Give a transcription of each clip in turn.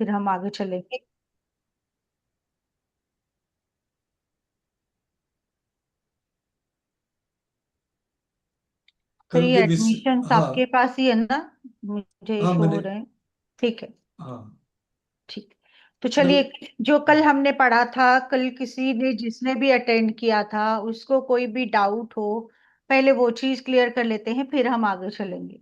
फिर हम आगे चलेंगे। फिर कल ये के विषय। एडमिशन हाँ। आपके पास ही है ना? मुझे हाँ शो हो मैंने। रहे हैं। ठीक है। हाँ। ठीक। तो कल। चलिए, जो कल हमने पढ़ा था, कल किसी ने जिसने भी अटेंड किया था उसको कोई भी डाउट हो, पहले वो चीज क्लियर कर लेते हैं, फिर हम आगे चलेंगे।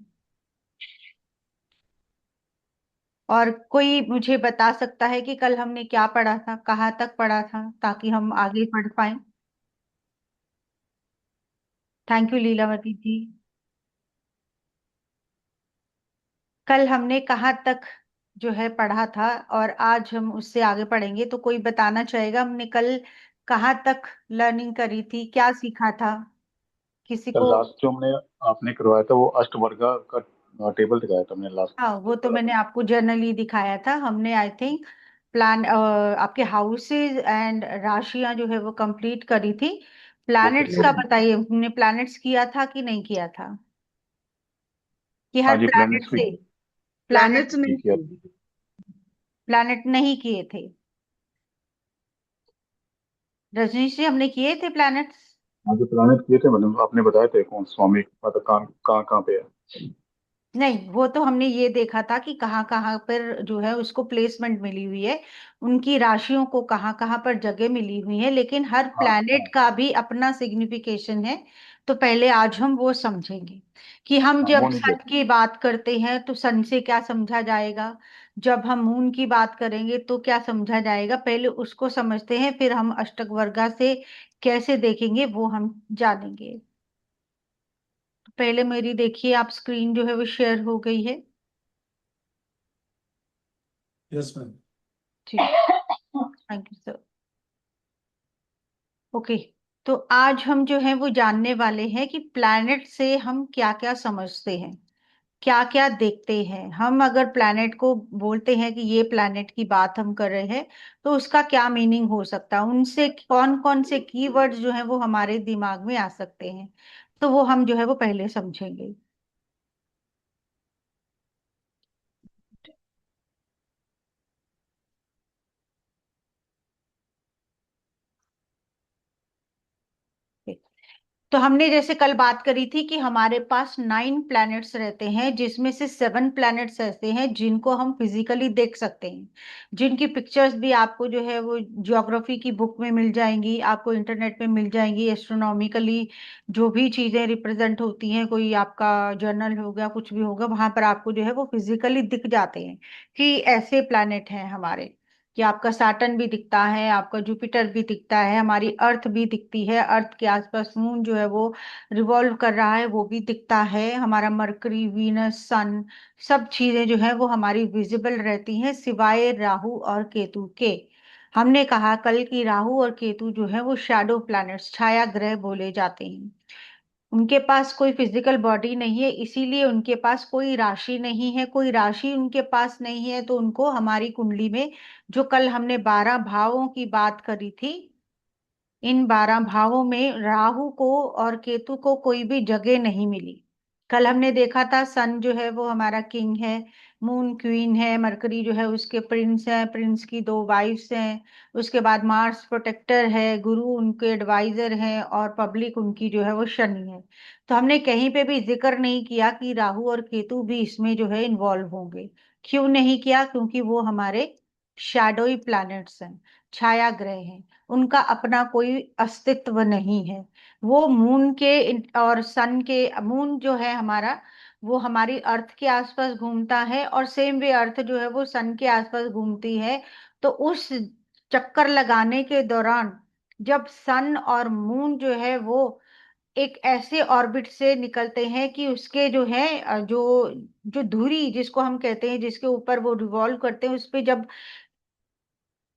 और कोई मुझे बता सकता है कि कल हमने क्या पढ़ा था, कहाँ तक पढ़ा था, ताकि हम आगे पढ़ पाए? थैंक यू लीलावती जी। कल हमने कहाँ तक जो है पढ़ा था, और आज हम उससे आगे पढ़ेंगे, तो कोई बताना चाहेगा हमने कल कहाँ तक लर्निंग करी थी, क्या सीखा था? किसी कल को? लास्ट जो हमने आपने करवाया था वो अष्टवर्गा का टेबल दिखाया था हमने लास्ट हाँ, जो वो तो पढ़ा मैंने था। आपको जर्नली दिखाया था। हमने आई थिंक प्लान आपके हाउसेज एंड राशियां जो है वो कंप्लीट करी थी। वो प्लैनेट्स करके। का बताइए, हमने प्लैनेट्स किया था कि नहीं किया था? कि हाँ हर जी, प्लैनेट प्लैनेट्स भी से प्लैनेट प्लैनेट्स नहीं किया। किए। प्लैनेट नहीं किए थे? रजनीश जी, हमने किए थे प्लैनेट्स? हाँ जो प्लैनेट किए थे मैंने आपने बताए थे कौन स्वामी मतलब कहाँ कहाँ कहाँ पे है। नहीं, वो तो हमने ये देखा था कि कहाँ कहाँ पर जो है उसको प्लेसमेंट मिली हुई है, उनकी राशियों को कहाँ कहाँ पर जगह मिली हुई है, लेकिन हर हाँ प्लैनेट हाँ। का भी अपना सिग्निफिकेशन है। तो पहले आज हम वो समझेंगे कि हम हाँ जब वो नहीं सन देखा। की बात करते हैं तो सन से क्या समझा जाएगा, जब हम मून की बात करेंगे तो क्या समझा जाएगा, पहले उसको समझते हैं, फिर हम अष्टक वर्गा से कैसे देखेंगे वो हम जानेंगे। पहले मेरी देखिए, आप स्क्रीन जो है वो शेयर हो गई है। Yes ma'am. ठीक। Thank you sir. ओके। तो आज हम जो है वो जानने वाले हैं कि प्लैनेट से हम क्या क्या समझते हैं, क्या क्या देखते हैं। हम अगर प्लैनेट को बोलते हैं कि ये प्लैनेट की बात हम कर रहे हैं, तो उसका क्या मीनिंग हो सकता है, उनसे कौन कौन से कीवर्ड्स जो है वो हमारे दिमाग में आ सकते हैं, तो वो हम जो है वो पहले समझेंगे। तो हमने जैसे कल बात करी थी कि हमारे पास 9 प्लैनेट्स रहते हैं, जिसमें से 7 प्लैनेट्स ऐसे हैं जिनको हम फिजिकली देख सकते हैं, जिनकी पिक्चर्स भी आपको जो है वो ज्योग्राफी की बुक में मिल जाएंगी, आपको इंटरनेट पे मिल जाएंगी। एस्ट्रोनॉमिकली जो भी चीजें रिप्रेजेंट होती हैं, कोई आपका जर्नल हो गया, कुछ भी होगा, वहां पर आपको जो है वो फिजिकली दिख जाते हैं कि ऐसे प्लैनेट हैं हमारे। कि आपका सैटर्न भी दिखता है, आपका जुपिटर भी दिखता है, हमारी अर्थ भी दिखती है, अर्थ के आसपास मून जो है वो रिवॉल्व कर रहा है, वो भी दिखता है, हमारा मरकरी, वीनस, सन, सब चीजें जो है वो हमारी विजिबल रहती हैं, सिवाय राहु और केतु के। हमने कहा कल की राहु और केतु जो है वो शैडो प्लैनेट्स, छाया ग्रह बोले जाते हैं। उनके पास कोई फिजिकल बॉडी नहीं है, इसीलिए उनके पास कोई राशि नहीं है, कोई राशि उनके पास नहीं है, तो उनको हमारी कुंडली में, जो कल हमने 12 भावों की बात करी थी, इन 12 भावों में राहु को और केतु को कोई भी जगह नहीं मिली। कल हमने देखा था सन जो है वो हमारा किंग है, मून क्वीन है, मरकरी जो है उसके प्रिंस है, प्रिंस की 2 वाइफ्स हैं, उसके बाद मार्स प्रोटेक्टर है, गुरु उनके एडवाइजर हैं, और पब्लिक उनकी जो है वो शनि है। तो हमने कहीं पे भी जिक्र नहीं किया कि राहु और केतु भी इसमें जो है इन्वॉल्व होंगे। क्यों नहीं किया? क्योंकि वो हमारे शैडोई प्लैनेट्स हैं, छाया ग्रह हैं, उनका अपना कोई अस्तित्व नहीं है। वो मून के और सन के, मून जो है हमारा, वो हमारी अर्थ के आसपास घूमता है, और सेम वे अर्थ जो है वो सन के आसपास घूमती है। तो उस चक्कर लगाने के दौरान जब सन और मून जो है वो एक ऐसे ऑर्बिट से निकलते हैं कि उसके जो है जो जो धुरी जिसको हम कहते हैं, जिसके ऊपर वो रिवॉल्व करते हैं, उस पे जब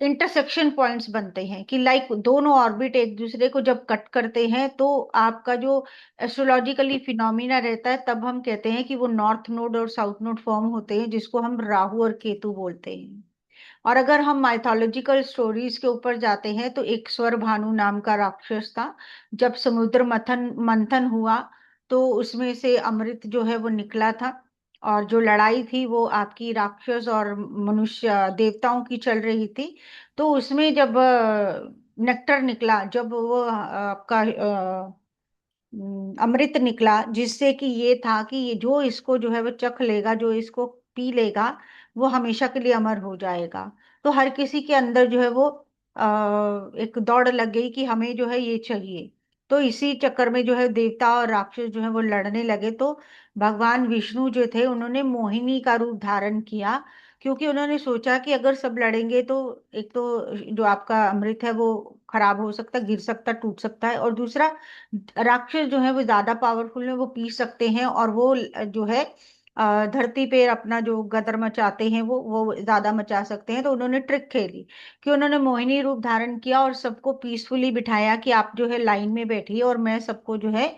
इंटरसेक्शन पॉइंट्स बनते हैं, कि लाइक दोनों ऑर्बिट एक दूसरे को जब कट करते हैं, तो आपका जो एस्ट्रोलॉजिकली फिनोमिना रहता है, तब हम कहते हैं कि वो नॉर्थ नोड और साउथ नोड फॉर्म होते हैं, जिसको हम राहु और केतु बोलते हैं। और अगर हम माइथोलॉजिकल स्टोरीज के ऊपर जाते हैं, तो एक स्वर भानु नाम का राक्षस था। जब समुद्र मंथन मंथन हुआ, तो उसमें से अमृत जो है वो निकला था, और जो लड़ाई थी वो आपकी राक्षस और मनुष्य देवताओं की चल रही थी। तो उसमें जब नेक्टर निकला, जब वो आपका अमृत निकला, जिससे कि ये था कि ये जो इसको जो है वो चख लेगा, जो इसको पी लेगा, वो हमेशा के लिए अमर हो जाएगा। तो हर किसी के अंदर जो है वो एक दौड़ लग गई कि हमें जो है ये चाहिए। तो इसी चक्कर में जो है देवता और राक्षस जो है वो लड़ने लगे। तो भगवान विष्णु जो थे उन्होंने मोहिनी का रूप धारण किया, क्योंकि उन्होंने सोचा कि अगर सब लड़ेंगे तो एक तो जो आपका अमृत है वो खराब हो सकता है, गिर सकता है, टूट सकता है, और दूसरा राक्षस जो है वो ज्यादा पावरफुल है, वो पी सकते हैं, और वो जो है धरती पे अपना जो गदर मचाते हैं वो ज्यादा मचा सकते हैं। तो उन्होंने ट्रिक खेली कि उन्होंने मोहिनी रूप धारण किया और सबको पीसफुली बिठाया कि आप जो है लाइन में बैठिए और मैं सबको जो है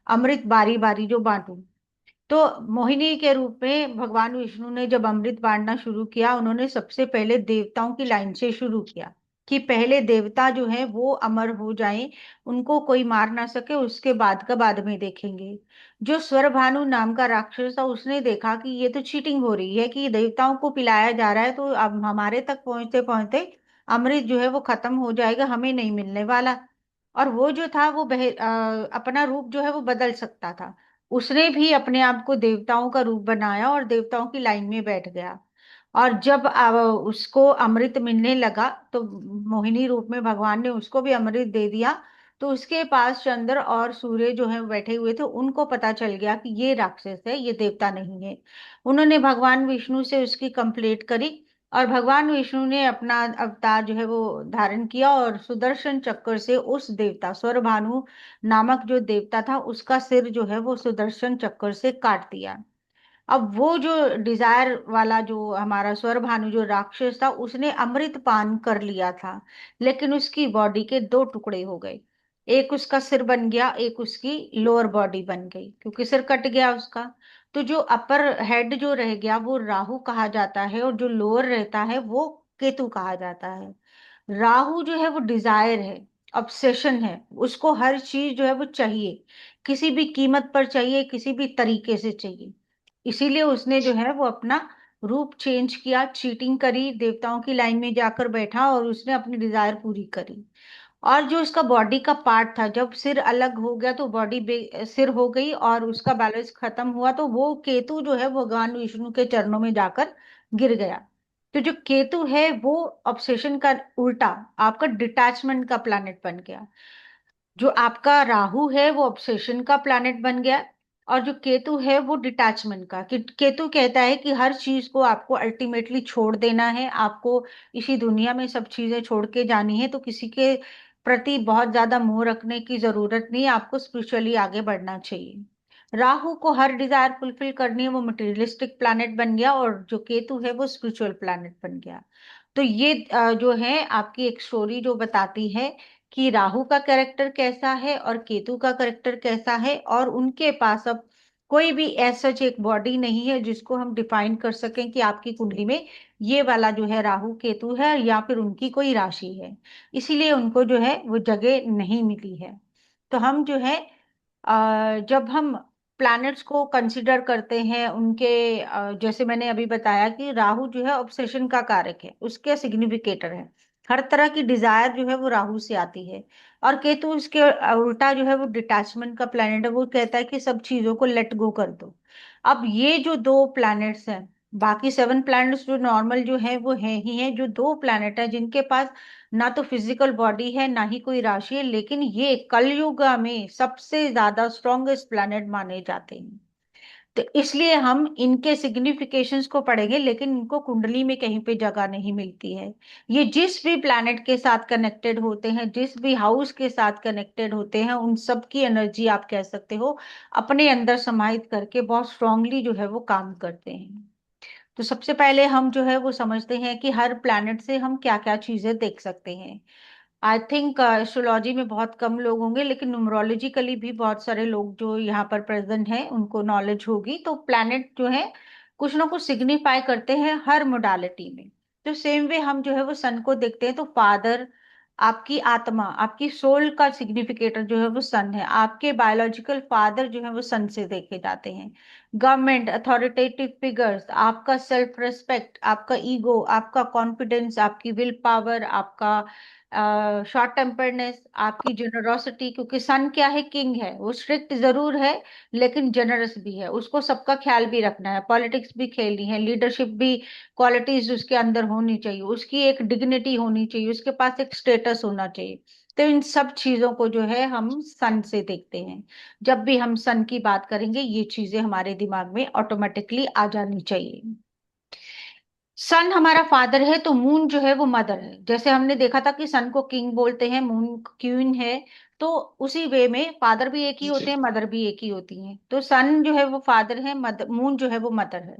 अमृत बारी बारी जो बांटूं। तो मोहिनी के रूप में भगवान विष्णु ने जब अमृत बांटना शुरू किया, उन्होंने सबसे पहले देवताओं की लाइन से शुरू किया कि पहले देवता जो है वो अमर हो जाएं, उनको कोई मार ना सके, उसके बाद का बाद में देखेंगे। जो स्वरभानु नाम का राक्षस था उसने देखा कि ये तो चीटिंग हो रही है, कि देवताओं को पिलाया जा रहा है, तो अब हमारे तक पहुंचते पहुंचते अमृत जो है वो खत्म हो जाएगा, हमें नहीं मिलने वाला। और वो जो था वो अपना रूप जो है वो बदल सकता था। उसने भी अपने आप को देवताओं का रूप बनाया और देवताओं की लाइन में बैठ गया। और जब उसको अमृत मिलने लगा तो मोहिनी रूप में भगवान ने उसको भी अमृत दे दिया। तो उसके पास चंद्र और सूर्य जो है बैठे हुए थे, उनको पता चल गया कि ये राक्षस है, ये देवता नहीं है। उन्होंने भगवान विष्णु से उसकी कंप्लेंट करी, और भगवान विष्णु ने अपना अवतार जो है वो धारण किया और सुदर्शन चक्र से उस देवता स्वरभानु नामक जो देवता था उसका सिर जो है वो सुदर्शन चक्र से काट दिया। अब वो जो डिजायर वाला जो हमारा स्वरभानु जो राक्षस था उसने अमृत पान कर लिया था, लेकिन उसकी बॉडी के दो टुकड़े हो गए। एक उसका सिर बन गया, एक उसकी लोअर बॉडी बन गई, क्योंकि सिर कट गया उसका। तो जो अपर हेड जो रह गया वो राहु कहा जाता है, और जो लोअर रहता है वो केतु कहा जाता है। राहु जो है वो डिजायर है, ऑब्सेशन है, उसको हर चीज जो है वो चाहिए, किसी भी कीमत पर चाहिए, किसी भी तरीके से चाहिए। इसीलिए उसने जो है वो अपना रूप चेंज किया, चीटिंग करी, देवताओं की लाइन में जाकर बैठा और उसने अपनी डिजायर पूरी करी। और जो उसका बॉडी का पार्ट था, जब सिर अलग हो गया तो बॉडी सिर हो गई और उसका बैलेंस खत्म हुआ, तो वो केतु जो है वो भगवान विष्णु के चरणों में जाकर गिर गया। तो जो केतु है वो ऑब्सेशन का उल्टा आपका डिटैचमेंट का प्लैनेट बन गया। जो आपका राहु है वो ऑब्सेशन का प्लैनेट बन गया, और जो केतु है वो डिटैचमेंट का, कि केतु कहता है कि हर चीज को आपको अल्टीमेटली छोड़ देना है, आपको इसी दुनिया में सब चीजें छोड़ के जानी है, तो किसी के प्रति बहुत ज्यादा मोह रखने की जरूरत नहीं, आपको स्पिरिचुअली आगे बढ़ना चाहिए। राहु को हर डिजायर फुलफिल करनी है, वो मटेरियलिस्टिक प्लैनेट बन गया, और जो केतु है वो स्पिरिचुअल प्लैनेट बन गया। तो ये जो है आपकी एक स्टोरी जो बताती है कि राहु का कैरेक्टर कैसा है और केतु का कैरेक्टर कैसा है, और उनके पास अब कोई भी ऐसा एक बॉडी नहीं है जिसको हम डिफाइन कर सकें कि आपकी कुंडली में ये वाला जो है राहु केतु है या फिर उनकी कोई राशि है। इसीलिए उनको जो है वो जगह नहीं मिली है। तो हम जो है जब हम प्लैनेट्स को कंसिडर करते हैं उनके जैसे मैंने अभी बताया कि राहु जो है ऑब्सेशन का कारक है, उसके सिग्निफिकेटर है, हर तरह की डिजायर जो है वो राहु से आती है। और केतु उसके उल्टा जो है वो डिटैचमेंट का प्लैनेट है, वो कहता है कि सब चीजों को लेट गो कर दो। अब ये जो दो प्लैनेट्स हैं, बाकी 7 प्लैनेट्स जो नॉर्मल जो है वो है ही है, जो दो प्लैनेट है जिनके पास ना तो फिजिकल बॉडी है ना ही कोई राशि है, लेकिन ये कलयुग में सबसे ज्यादा स्ट्रॉन्गेस्ट प्लैनेट माने जाते हैं। तो इसलिए हम इनके सिग्निफिकेशंस को पढ़ेंगे, लेकिन इनको कुंडली में कहीं पे जगह नहीं मिलती है। ये जिस भी प्लैनेट के साथ कनेक्टेड होते हैं, जिस भी हाउस के साथ कनेक्टेड होते हैं, उन सब की एनर्जी आप कह सकते हो अपने अंदर समाहित करके बहुत स्ट्रांगली जो है वो काम करते हैं। तो सबसे पहले हम जो है वो समझते हैं कि हर प्लैनेट से हम क्या क्या चीजें देख सकते हैं। आई थिंक एस्ट्रोलॉजी में बहुत कम लोग होंगे, लेकिन न्यूमरोलॉजिकली भी बहुत सारे लोग जो यहाँ पर प्रेजेंट हैं उनको नॉलेज होगी। तो प्लैनेट जो है कुछ ना कुछ सिग्निफाई करते हैं हर मोडालिटी में। तो सेम वे हम जो है वो सन को देखते हैं, तो फादर आपकी आत्मा, आपकी सोल का सिग्निफिकेटर जो है वो सन है, आपके बायोलॉजिकल फादर जो है वो सन से देखे जाते हैं। गवर्नमेंट, अथॉरिटेटिव फिगर्स, आपका सेल्फ रिस्पेक्ट, आपका ईगो, आपका कॉन्फिडेंस, आपकी विल पावर, आपका शॉर्ट टेम्पर्डनेस, आपकी जेनरोसिटी, क्योंकि सन क्या है, किंग है, वो स्ट्रिक्ट जरूर है लेकिन जेनरस भी है, उसको सबका ख्याल भी रखना है, पॉलिटिक्स भी खेलनी है, लीडरशिप भी क्वालिटीज उसके अंदर होनी चाहिए, उसकी एक डिग्निटी होनी चाहिए, उसके पास एक स्टेटस होना चाहिए। तो इन सब चीजों को जो है हम सन से देखते हैं। जब भी हम सन की बात करेंगे ये चीजें हमारे दिमाग में ऑटोमेटिकली आ जानी चाहिए। सन हमारा फादर है तो मून जो है वो मदर है। जैसे हमने देखा था कि सन को किंग बोलते हैं, मून क्वीन है, तो उसी वे में फादर भी एक ही होते हैं, मदर भी एक ही होती हैं। तो सन जो है वो फादर है, मदर, मून जो है वो मदर है।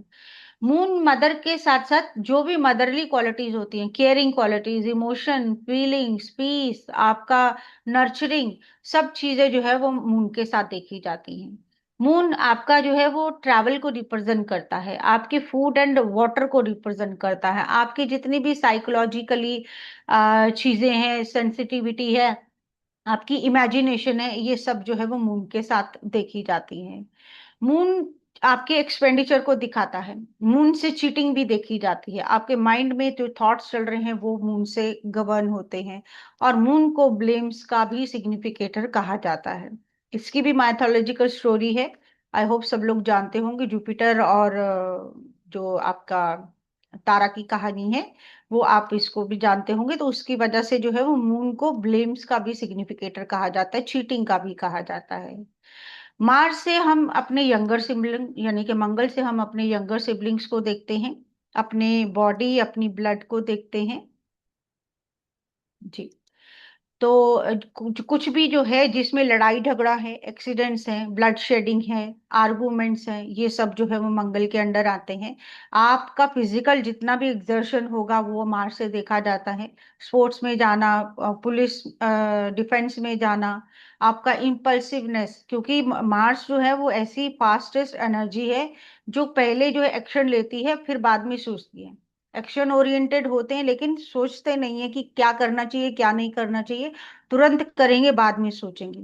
मून मदर के साथ साथ जो भी मदरली क्वालिटीज होती हैं, caring qualities, emotion, feelings, peace, आपका नर्चरिंग, सब चीजें जो है वो मून के साथ देखी जाती हैं। मून आपका जो है वो ट्रैवल को रिप्रेजेंट करता है, आपके फूड एंड वाटर को रिप्रेजेंट करता है, आपकी जितनी भी साइकोलॉजिकली चीजें हैं, सेंसिटिविटी है, आपकी इमेजिनेशन है, ये सब जो है वो मून के साथ देखी जाती है। मून आपके एक्सपेंडिचर को दिखाता है, मून से चीटिंग भी देखी जाती है, आपके माइंड में जो थॉट्स चल रहे हैं वो मून से गवर्न होते हैं। और मून को ब्लेम्स का भी सिग्निफिकेटर कहा जाता है। इसकी भी माइथोलॉजिकल स्टोरी है, आई होप सब लोग जानते होंगे, जुपिटर और जो आपका तारा की कहानी है, वो आप इसको भी जानते होंगे। तो उसकी वजह से जो है वो मून को ब्लेम्स का भी सिग्निफिकेटर कहा जाता है, चीटिंग का भी कहा जाता है। मार्स से हम अपने यंगर सिबलिंग यानी कि मंगल से हम अपने यंगर सिबलिंग्स को देखते हैं, अपने बॉडी, अपनी ब्लड को देखते हैं। जी। तो कुछ कुछ भी जो है जिसमें लड़ाई झगड़ा है, एक्सीडेंट्स हैं, ब्लड शेडिंग है, आर्गुमेंट्स हैं, ये सब जो है वो मंगल के अंडर आते हैं। आपका फिजिकल जितना भी एक्सर्शन होगा वो मार्स से देखा जाता है। स्पोर्ट्स में जाना, पुलिस, डिफेंस में जाना, आपका इम्पल्सिवनेस, क्योंकि मार्स जो है वो ऐसी फास्टेस्ट एनर्जी है जो पहले जो है एक्शन लेती है फिर बाद में सोचती है। एक्शन ओरिएंटेड होते हैं लेकिन सोचते नहीं है कि क्या करना चाहिए क्या नहीं करना चाहिए, तुरंत करेंगे बाद में सोचेंगे।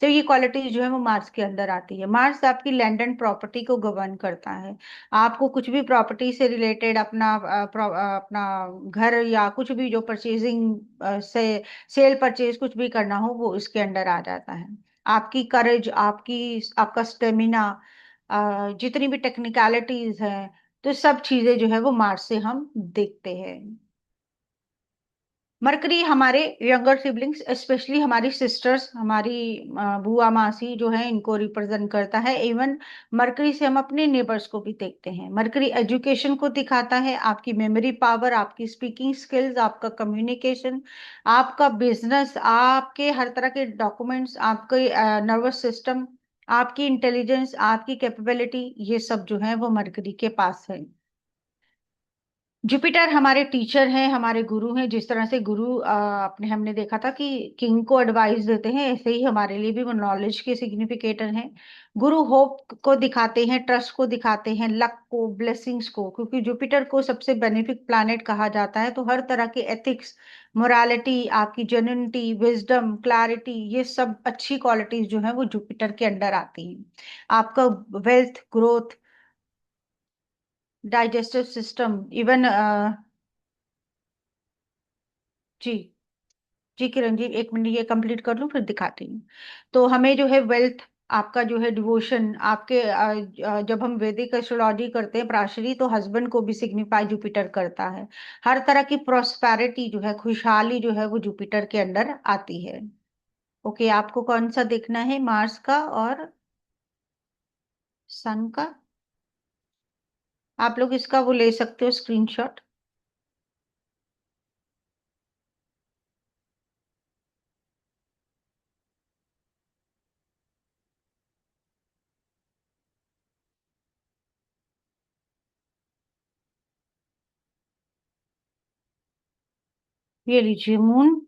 तो ये क्वालिटीज जो है वो मार्स के अंदर आती है। मार्स आपकी लैंड एंड प्रॉपर्टी को गवर्न करता है। आपको कुछ भी प्रॉपर्टी से रिलेटेड अपना अपना घर या कुछ भी जो परचेजिंग से सेल परचेज कुछ भी करना हो वो इसके अंडर आ जाता है। आपकी करेज, आपका स्टेमिना, जितनी भी टेक्निकलिटीज हैं, तो सब चीजें जो है वो मार्स से हम देखते हैं। मरकरी हमारे यंगर सिबलिंग्स, स्पेशली हमारी सिस्टर्स, हमारी बुआ मासी जो है, इनको रिप्रेजेंट करता है। इवन मरकरी से हम अपने नेबर्स को भी देखते हैं। मरकरी एजुकेशन को दिखाता है, आपकी मेमोरी पावर, आपकी स्पीकिंग स्किल्स, आपका कम्युनिकेशन, आपका बिजनेस, आपके हर तरह के डॉक्यूमेंट्स, आपके नर्वस सिस्टम, आपकी इंटेलिजेंस, आपकी कैपेबिलिटी, ये सब जो है वो मरकरी के पास है। जुपिटर हमारे टीचर हैं, हमारे गुरु हैं। जिस तरह से गुरु अपने हमने देखा था कि किंग को एडवाइस देते हैं, ऐसे ही हमारे लिए भी वो नॉलेज के सिग्निफिकेटर हैं। गुरु होप को दिखाते हैं, ट्रस्ट को दिखाते हैं, लक को, ब्लेसिंग्स को, क्योंकि जुपिटर को सबसे बेनिफिक प्लैनेट कहा जाता है। तो हर तरह के एथिक्स, मोरालिटी, आपकी जेन्युइनिटी, विजडम, क्लैरिटी, ये सब अच्छी क्वालिटीज जो है वो जुपिटर के अंडर आती हैं। आपका wealth, growth, digestive system, even जी, जी किरण जी, एक मिनट ये कंप्लीट कर लूं फिर दिखाती हूँ। तो हमें जो है वेल्थ, आपका जो है डिवोशन, आपके जब हम वैदिक एस्ट्रोलॉजी करते हैं प्राशरी, तो हस्बैंड को भी सिग्निफाई जुपिटर करता है। हर तरह की प्रोस्पेरिटी जो है, खुशहाली जो है वो जुपिटर के अंडर आती है। ओके, आपको कौन सा देखना है, मार्स का और सन का? आप लोग इसका वो ले सकते हो स्क्रीनशॉट। ये लीजिए मून।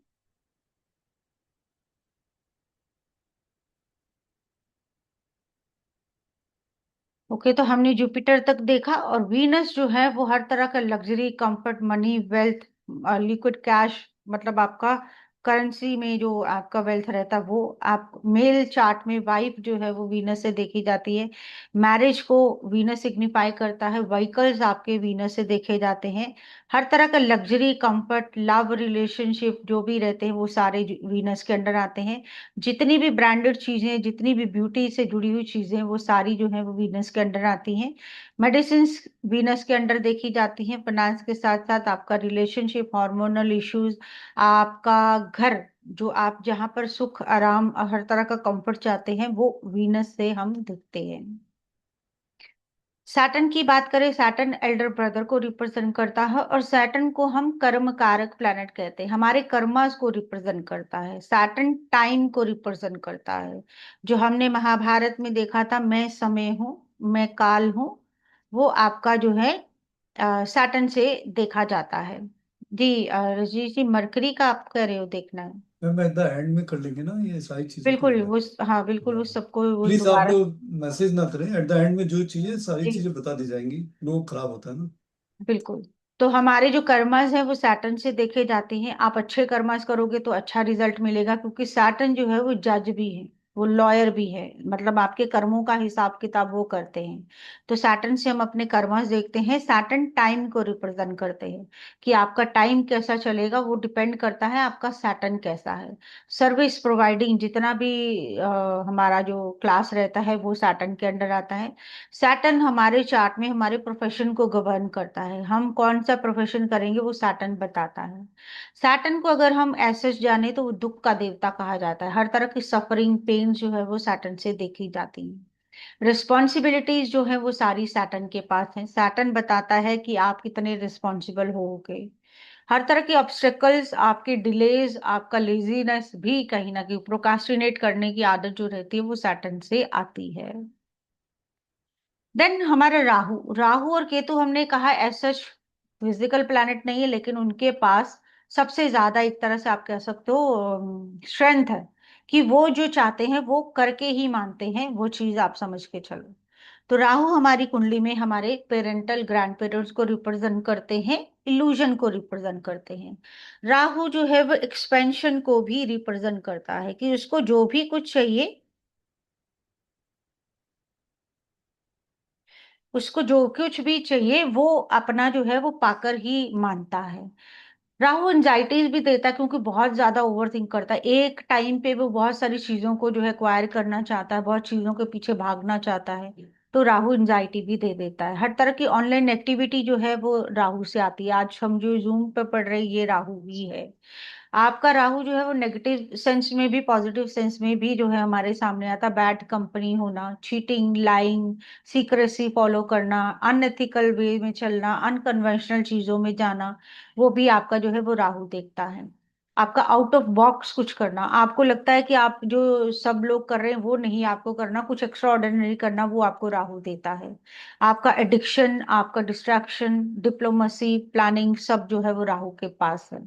ओके, तो हमने जुपिटर तक देखा, और वीनस जो है वो हर तरह का luxury, comfort, money, wealth, liquid cash, मतलब आपका करेंसी में जो आपका वेल्थ रहता है वो आप मेल चार्ट में वाइफ जो है वो वीनस से देखी जाती है। मैरिज को वीनस सिग्निफाई करता है। व्हीकल्स आपके वीनस से देखे जाते हैं। हर तरह का लग्जरी, कंफर्ट, लव, रिलेशनशिप जो भी रहते हैं वो सारे वीनस के अंडर आते हैं। जितनी भी ब्रांडेड चीजें, जितनी भी ब्यूटी से जुड़ी हुई चीजें, वो सारी जो है वो वीनस के अंडर आती हैं। मेडिसिन वीनस के अंडर देखी जाती हैं। फाइनेंस के साथ साथ आपका रिलेशनशिप, हार्मोनल इश्यूज, आपका घर, जो आप जहां पर सुख आराम और हर तरह का कंफर्ट चाहते हैं, वो वीनस से हम देखते हैं। सैटर्न की बात करें, सैटर्न एल्डर ब्रदर को रिप्रेजेंट करता है, और सैटर्न को हम कर्म कारक प्लैनेट कहते हैं। हमारे कर्मास को रिप्रेजेंट करता है। सैटर्न टाइम को रिप्रेजेंट करता है। जो हमने महाभारत में देखा था, मैं समय हूँ, मैं काल हूँ, वो आपका जो है सैटर्न से देखा जाता है। जी रजनीश जी, मरकरी का आप कह रहे हो देखना है? मैम एट द एंड में कर लेंगे ना ये सारी चीजें तो। बिल्कुल वो, हाँ बिल्कुल, वो सबको वो प्लीज आप दोबारा। लोग मैसेज ना करें, एट द एंड में जो चीजें सारी जी चीजें बता दी जाएंगी, लोग खराब होता है ना। बिल्कुल। तो हमारे जो कर्मास है वो सैटर्न से देखे जाते हैं। आप अच्छे कर्मास करोगे तो अच्छा रिजल्ट मिलेगा, क्योंकि सैटर्न जो है वो जज भी है, वो लॉयर भी है। मतलब आपके कर्मों का हिसाब किताब वो करते हैं। तो सैटर्न से हम अपने कर्मास देखते हैं। सैटर्न टाइम को रिप्रेजेंट करते हैं, कि आपका टाइम कैसा चलेगा वो डिपेंड करता है आपका सैटर्न कैसा है। सर्विस प्रोवाइडिंग जितना भी हमारा जो क्लास रहता है वो सैटर्न के अंडर आता है। सैटर्न हमारे चार्ट में हमारे प्रोफेशन को गवर्न करता है। हम कौन सा प्रोफेशन करेंगे वो सैटर्न बताता है। सैटर्न को अगर हम ऐसे जाने तो वो दुख का देवता कहा जाता है। हर तरह की सफरिंग, पेन जो है वो सैटर्न से देखी जाती है। रिस्पॉन्सिबिलिटीज जो है वो सारी सैटर्न के पास है। सैटर्न बताता है कि आप कितने रिस्पॉन्सिबल होगे। हर तरह के ऑब्स्टेकल्स, आपके डिलेज, आपका लेजीनेस भी, कहीं ना कहीं प्रोकास्टिनेट करने की आदत जो रहती है वो सैटर्न से आती है। देन हमारा राहु, राहु और केतु हमने कहा ऐसा फिजिकल प्लैनेट नहीं है, लेकिन उनके पास सबसे ज्यादा, एक तरह से आप कह सकते हो, स्ट्रेंथ है, कि वो जो चाहते हैं वो करके ही मानते हैं, वो चीज आप समझ के चलो। तो राहु हमारी कुंडली में हमारे पेरेंटल, ग्रैंड पेरेंट्स को रिप्रेजेंट करते हैं, इल्यूजन को रिप्रेजेंट करते हैं। राहु जो है वो एक्सपेंशन को भी रिप्रेजेंट करता है, कि उसको जो भी कुछ चाहिए, उसको जो कुछ भी चाहिए वो अपना जो है वो पाकर ही मानता है। राहु एंजाइटीज भी देता है, क्योंकि बहुत ज्यादा ओवर थिंक करता है। एक टाइम पे वो बहुत सारी चीजों को जो है एक्वायर करना चाहता है, बहुत चीजों के पीछे भागना चाहता है। तो राहु एंजाइटी भी दे देता है। हर तरह की ऑनलाइन एक्टिविटी जो है वो राहु से आती है। आज हम जो जूम पे पढ़ रहे हैं ये राहु ही है। आपका राहु जो है वो नेगेटिव सेंस में भी, पॉजिटिव सेंस में भी जो है हमारे सामने आता। बैड कंपनी होना, चीटिंग, लाइंग, सीक्रेसी फॉलो करना, अनएथिकल वे में चलना, अनकन्वेंशनल चीजों में जाना, वो भी आपका जो है वो राहु देखता है। आपका आउट ऑफ बॉक्स कुछ करना, आपको लगता है कि आप जो सब लोग कर रहे हैं वो नहीं आपको करना, कुछ एक्स्ट्रा ऑर्डिनरी करना, वो आपको राहु देता है। आपका एडिक्शन, आपका डिस्ट्रैक्शन, डिप्लोमेसी, प्लानिंग, सब जो है वो राहु के पास है।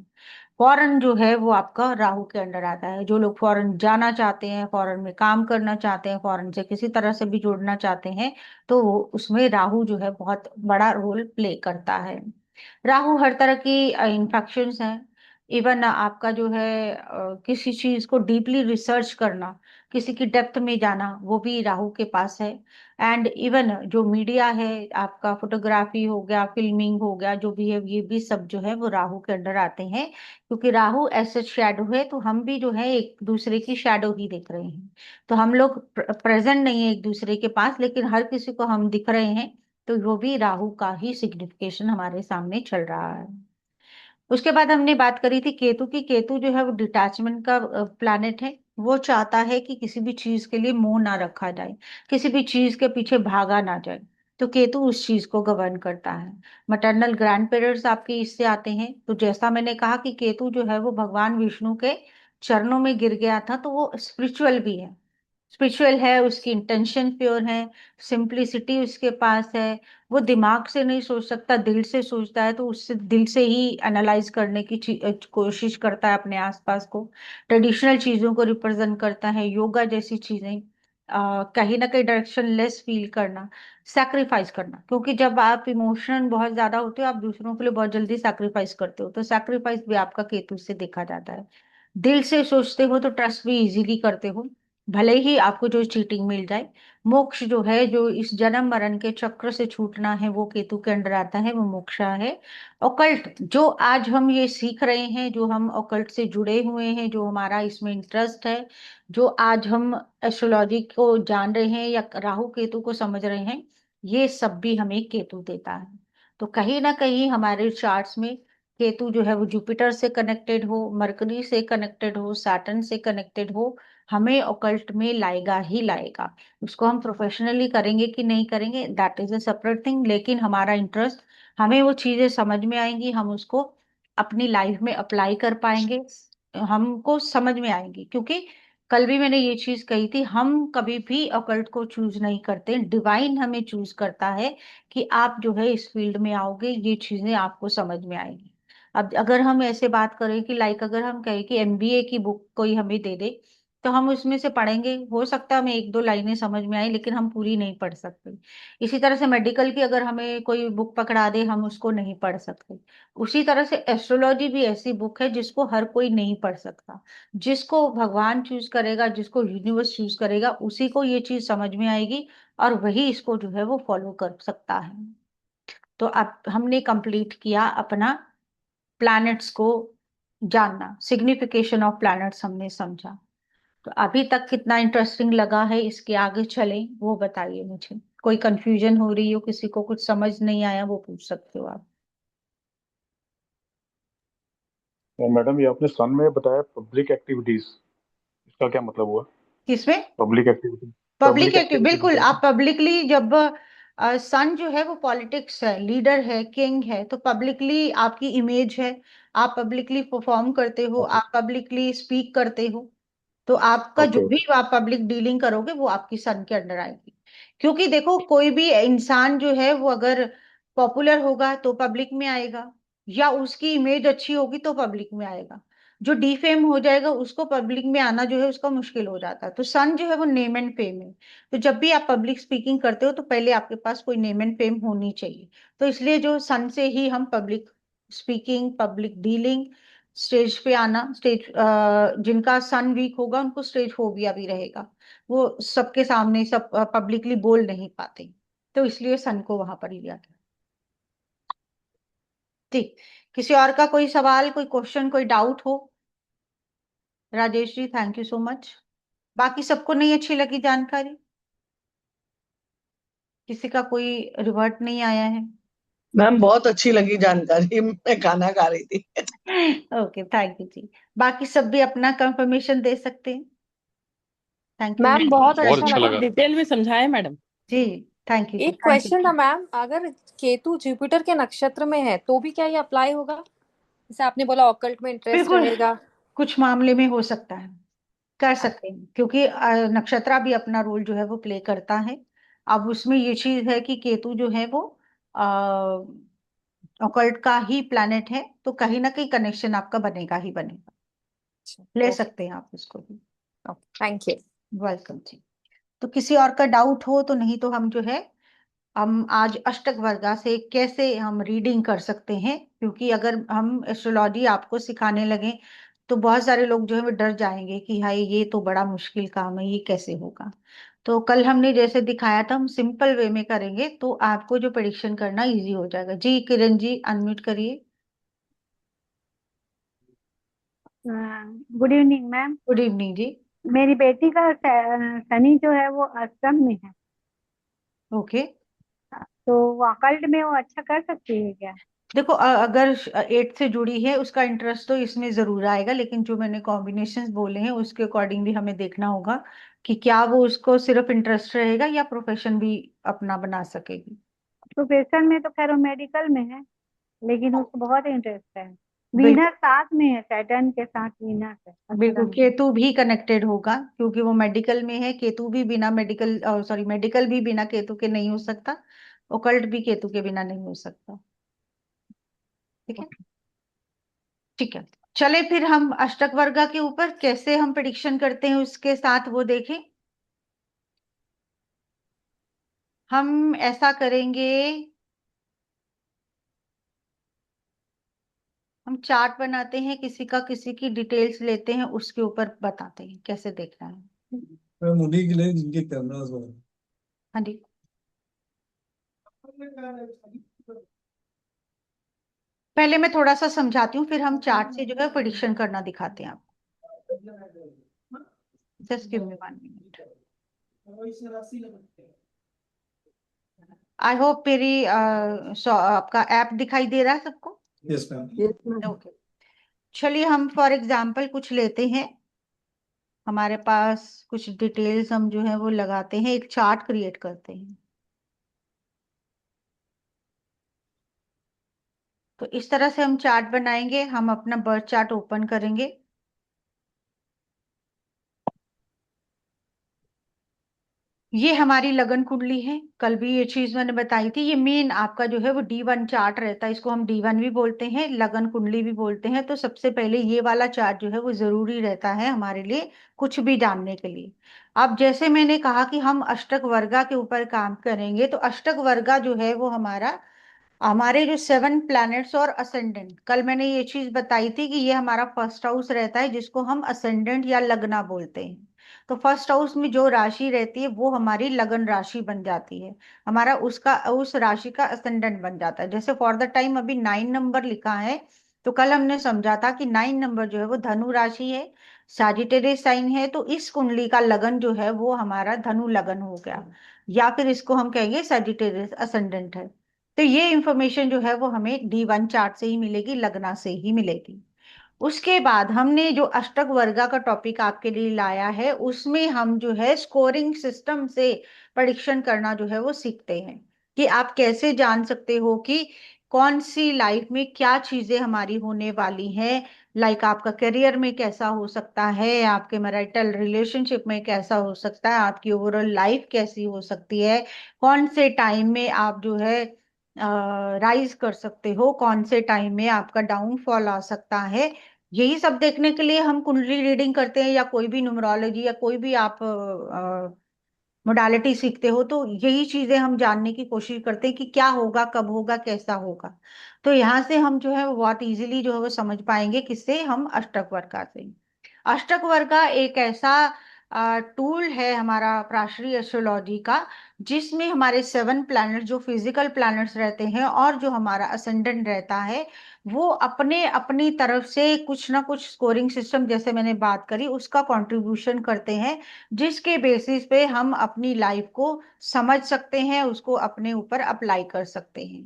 फॉरेन जो है वो आपका राहु के अंडर आता है। जो लोग फॉरेन जाना चाहते हैं, फॉरेन में काम करना चाहते हैं, फॉरेन से किसी तरह से भी जुड़ना चाहते हैं, तो उसमें राहु जो है बहुत बड़ा रोल प्ले करता है। राहु हर तरह की इंफेक्शंस हैं। इवन आपका जो है किसी चीज को डीपली रिसर्च करना, किसी की डेप्थ में जाना, वो भी राहु के पास है। एंड इवन जो मीडिया है, आपका फोटोग्राफी हो गया, फिल्मिंग हो गया, जो भी है ये भी सब जो है वो राहु के अंडर आते हैं। क्योंकि राहु ऐसे शैडो है, तो हम भी जो है एक दूसरे की शैडो ही देख रहे हैं। तो हम लोग प्रेजेंट नहीं है एक दूसरे के पास, लेकिन हर किसी को हम दिख रहे हैं। तो वो भी राहु का ही सिग्निफिकेशन हमारे सामने चल रहा है। उसके बाद हमने बात करी थी केतु की। केतु जो है वो डिटैचमेंट का प्लैनेट है। वो चाहता है कि किसी भी चीज के लिए मोह ना रखा जाए, किसी भी चीज के पीछे भागा ना जाए। तो केतु उस चीज को गवर्न करता है। मैटरनल ग्रैंड पेरेंट्स आपके इससे आते हैं। तो जैसा मैंने कहा कि केतु जो है वो भगवान विष्णु के चरणों में गिर गया था, तो वो स्पिरिचुअल भी है। स्पिरिचुअल है, उसकी इंटेंशन प्योर है, सिंप्लिसिटी उसके पास है। वो दिमाग से नहीं सोच सकता, दिल से सोचता है, तो उससे दिल से ही एनालाइज करने की कोशिश करता है अपने आसपास को। ट्रेडिशनल चीजों को रिप्रेजेंट करता है, योगा जैसी चीजें, कहीं ना कहीं डायरेक्शन लेस फील करना, सैक्रिफाइस करना। क्योंकि जब आप इमोशनल बहुत ज्यादा होते हो, आप दूसरों के लिए बहुत जल्दी सैक्रिफाइस करते हो, तो सैक्रिफाइस भी आपका केतु से देखा जाता है। दिल से सोचते हो तो ट्रस्ट भी इजीली करते हो, भले ही आपको जो चीटिंग मिल जाए। मोक्ष जो है, जो इस जन्म मरण के चक्र से छूटना है, वो केतु के अंडर आता है, वो मोक्षा है। ऑकल्ट जो आज हम ये सीख रहे हैं, जो हम ऑकल्ट से जुड़े हुए हैं, जो हमारा इसमें इंटरेस्ट है, जो आज हम एस्ट्रोलॉजी को जान रहे हैं या राहु केतु को समझ रहे हैं, ये सब भी हमें केतु देता है। तो कहीं ना कहीं हमारे चार्ट्स में केतु जो है वो जुपिटर से कनेक्टेड हो, मरकरी से कनेक्टेड हो, सैटर्न से कनेक्टेड हो, हमें ओकल्ट में लाएगा ही लाएगा। उसको हम प्रोफेशनली करेंगे कि नहीं करेंगे, that is a separate thing, लेकिन हमारा इंटरेस्ट, हमें वो चीजें समझ में आएंगी, हम उसको अपनी लाइफ में अप्लाई कर पाएंगे, हमको समझ में आएंगी। क्योंकि कल भी मैंने ये चीज कही थी, हम कभी भी ऑकल्ट को चूज नहीं करते, डिवाइन हमें चूज करता है कि आप जो है इस फील्ड में आओगे, ये चीजें आपको समझ में आएंगी। अब अगर हम ऐसे बात करें कि लाइक अगर हम कहें कि एमबीए की बुक कोई हमें दे दे, तो हम उसमें से पढ़ेंगे, हो सकता है हमें एक दो लाइनें समझ में आए, लेकिन हम पूरी नहीं पढ़ सकते। इसी तरह से मेडिकल की अगर हमें कोई बुक पकड़ा दे, हम उसको नहीं पढ़ सकते। उसी तरह से एस्ट्रोलॉजी भी ऐसी बुक है जिसको हर कोई नहीं पढ़ सकता। जिसको भगवान चूज करेगा, जिसको यूनिवर्स चूज करेगा, उसी को ये चीज समझ में आएगी, और वही इसको जो है वो फॉलो कर सकता है। तो अब हमने कंप्लीट किया अपना प्लैनेट्स को जानना, सिग्निफिकेशन ऑफ प्लैनेट्स हमने समझा। तो अभी तक कितना इंटरेस्टिंग लगा है, इसके आगे चलें वो बताइए मुझे। कोई कंफ्यूजन हो रही हो, किसी को कुछ समझ नहीं आया, वो पूछ सकते हो आप। तो मैडम ये आपने सन में बताया पब्लिक एक्टिविटीज, इसका क्या मतलब हुआ? किसमें? Public activity, public public active, activity बिल्कुल। बताया आप था। पब्लिकली जब सन जो है वो पॉलिटिक्स है, लीडर है, किंग है, तो पब्लिकली आपकी इमेज है, आप पब्लिकली परफॉर्म करते हो, ओके आप पब्लिकली स्पीक करते हो। तो आपका जो ओके भी ओके। आप पब्लिक डीलिंग करोगे वो आपकी सन के अंडर आएगी। क्योंकि देखो, कोई भी इंसान जो है वो अगर पॉपुलर होगा तो पब्लिक में आएगा, या उसकी इमेज अच्छी होगी तो पब्लिक में आएगा। जो डिफेम हो जाएगा उसको पब्लिक में आना जो है उसका मुश्किल हो जाता है। तो सन जो है वो नेम एंड फेम है। तो जब भी आप पब्लिक स्पीकिंग करते हो तो पहले आपके पास कोई नेम एंड फेम होनी चाहिए। तो इसलिए जो सन से ही हम public speaking, public dealing, stage पे आना, स्टेज, जिनका सन वीक होगा उनको स्टेज फोबिया भी रहेगा, वो सबके सामने सब पब्लिकली बोल नहीं पाते। तो इसलिए सन को वहां पर लिया गया। ठीक। किसी और का कोई सवाल, कोई क्वेश्चन, कोई डाउट हो? Rajesh ji, thank you so much. बाकी सबको नहीं अच्छी लगी जानकारी? किसी का कोई रिवर्ट नहीं आया है? मैम बहुत अच्छी लगी जानकारी, मैं खाना खा रही थी। ओके, थैंक यू जी। बाकी सब भी अपना कंफर्मेशन दे सकते हैं। थैंक यू मैम बहुत बहुत अच्छा अच्छा लगा। लगा। डिटेल में समझाया मैडम। जी। थैंक यू जी, एक थैंक यू क्वेश्चन था जी। मैम, अगर केतु जुपिटर के नक्षत्र में है तो भी क्या ये अप्लाई होगा? जैसे आपने बोला ऑकल्ट में इंटरेस्ट बिल्कुल, रहेगा। कुछ मामले में हो सकता है, कर अच्छा, सकते हैं, क्योंकि नक्षत्रा भी अपना रोल जो है वो प्ले करता है। अब उसमें ये चीज है कि केतु जो है वो ऑकल्ट का ही प्लैनेट है, तो कहीं ना कहीं कनेक्शन आपका बनेगा ही बनेगा। ले ओके सकते हैं आप इसको भी। Okay, thank you. वेलकम जी। तो किसी और का डाउट हो तो, नहीं तो हम जो है, हम आज अष्टक वर्गा से कैसे हम रीडिंग कर सकते हैं, क्योंकि अगर हम एस्ट्रोलॉजी आपको सिखाने लगे तो बहुत सारे लोग जो है वो डर जाएंगे कि हाय ये तो बड़ा मुश्किल काम है, ये कैसे होगा। तो कल हमने जैसे दिखाया था, हम सिंपल वे में करेंगे तो आपको जो प्रेडिक्शन करना इजी हो जाएगा। जी किरण जी, अनम्यूट करिए। Good evening ma'am. Good evening जी। मेरी बेटी का शनि जो है वो अष्टम में है, ओके। तो वो अकल्ट में वो अच्छा कर सकती है क्या? देखो, अगर 8 से जुड़ी है, उसका इंटरेस्ट तो इसमें जरूर आएगा, लेकिन जो मैंने कॉम्बिनेशंस बोले हैं उसके अकॉर्डिंग भी हमें देखना होगा कि क्या वो उसको सिर्फ इंटरेस्ट रहेगा या प्रोफेशन भी अपना बना सकेगी। प्रोफेशन में तो खैर वो मेडिकल में है, लेकिन उसको बहुत इंटरेस्ट है। वीनस बिल्कुल। साथ में है, सैटर्न के साथ वीनस है बिल्कुल, अष्टम में। केतु भी कनेक्टेड होगा क्योंकि वो मेडिकल में है। केतु भी बिना मेडिकल, सॉरी, मेडिकल भी बिना केतु के नहीं हो सकता, ओकल्ट भी केतु के बिना नहीं हो सकता। ठीक है, ठीक है। चले फिर हम अष्टक वर्गा के ऊपर कैसे हम प्रिडिक्शन करते हैं उसके साथ वो देखें। हम ऐसा करेंगे, हम चार्ट बनाते हैं, किसी की डिटेल्स लेते हैं, उसके ऊपर बताते हैं कैसे देखना है। मैम उन्हीं के लिए जिनके कैमरास हो। हाँ जी। पहले मैं थोड़ा सा समझाती हूँ, फिर हम चार्ट से जो है प्रेडिक्शन करना दिखाते हैं आपको। Just give me 1 minute. I hope मेरी आपका ऐप दिखाई दे रहा है सबको। Yes ma'am. Yes ma'am. Okay, चलिए हम फॉर एग्जांपल कुछ लेते हैं। हमारे पास कुछ डिटेल्स हम जो है वो लगाते हैं, एक चार्ट क्रिएट करते हैं। तो इस तरह से हम चार्ट बनाएंगे। हम अपना बर्थ चार्ट ओपन करेंगे। ये हमारी लगन कुंडली है, कल भी ये चीज मैंने बताई थी। ये मेन आपका जो है वो D1 चार्ट रहता है, इसको हम D1 भी बोलते हैं, लगन कुंडली भी बोलते हैं। तो सबसे पहले ये वाला चार्ट जो है वो जरूरी रहता है हमारे लिए कुछ भी जानने के लिए। अब जैसे मैंने कहा कि हम अष्टक वर्गा के ऊपर काम करेंगे, तो अष्टक वर्गा जो है वो हमारे जो 7 प्लैनेट्स और असेंडेंट, कल मैंने ये चीज बताई थी कि ये हमारा फर्स्ट हाउस रहता है, जिसको हम असेंडेंट या लगना बोलते हैं। तो फर्स्ट हाउस में जो राशि रहती है वो हमारी लगन राशि बन जाती है, हमारा उस राशि का असेंडेंट बन जाता है। जैसे फॉर द टाइम अभी 9 नंबर लिखा है, तो कल हमने समझा था कि 9 नंबर जो है वो धनु राशि है, सैजिटेरियस साइन है। तो इस कुंडली का लगन जो है वो हमारा धनु लगन हो गया, या फिर इसको हम कहेंगे सैजिटेरियस असेंडेंट है। तो ये इंफॉर्मेशन जो है वो हमें D1 चार्ट से ही मिलेगी, लगना से ही मिलेगी। उसके बाद हमने जो अष्टक वर्गा का टॉपिक आपके लिए लाया है, उसमें हम जो है स्कोरिंग सिस्टम से प्रेडिक्शन करना जो है वो सीखते हैं, कि आप कैसे जान सकते हो कि कौन सी लाइफ में क्या चीजें हमारी होने वाली हैं। लाइक आपका करियर में कैसा हो सकता है, आपके मैरिटल रिलेशनशिप में कैसा हो सकता है, आपकी ओवरऑल लाइफ कैसी हो सकती है, कौन से टाइम में आप जो है राइज कर सकते हो, कौन से टाइम में आपका डाउनफॉल आ सकता है। यही सब देखने के लिए हम कुंडली रीडिंग करते हैं, या कोई भी न्यूमरोलॉजी या कोई भी आप मोडालिटी सीखते हो, तो यही चीजें हम जानने की कोशिश करते हैं कि क्या होगा, कब होगा, कैसा होगा। तो यहाँ से हम जो है वो बहुत इजीली जो है वो समझ पाएंगे, किससे, हम अष्टक वर्गा से। अष्टक वर्गा एक ऐसा टूल है हमारा प्राश्री एस्ट्रोलॉजी का, जिसमें हमारे 7 प्लैनेट जो फिजिकल प्लैनेट्स रहते हैं और जो हमारा असेंडेंट रहता है, वो अपने अपनी तरफ से कुछ ना कुछ स्कोरिंग सिस्टम, जैसे मैंने बात करी, उसका कंट्रीब्यूशन करते हैं, जिसके बेसिस पे हम अपनी लाइफ को समझ सकते हैं, उसको अपने ऊपर अप्लाई कर सकते हैं।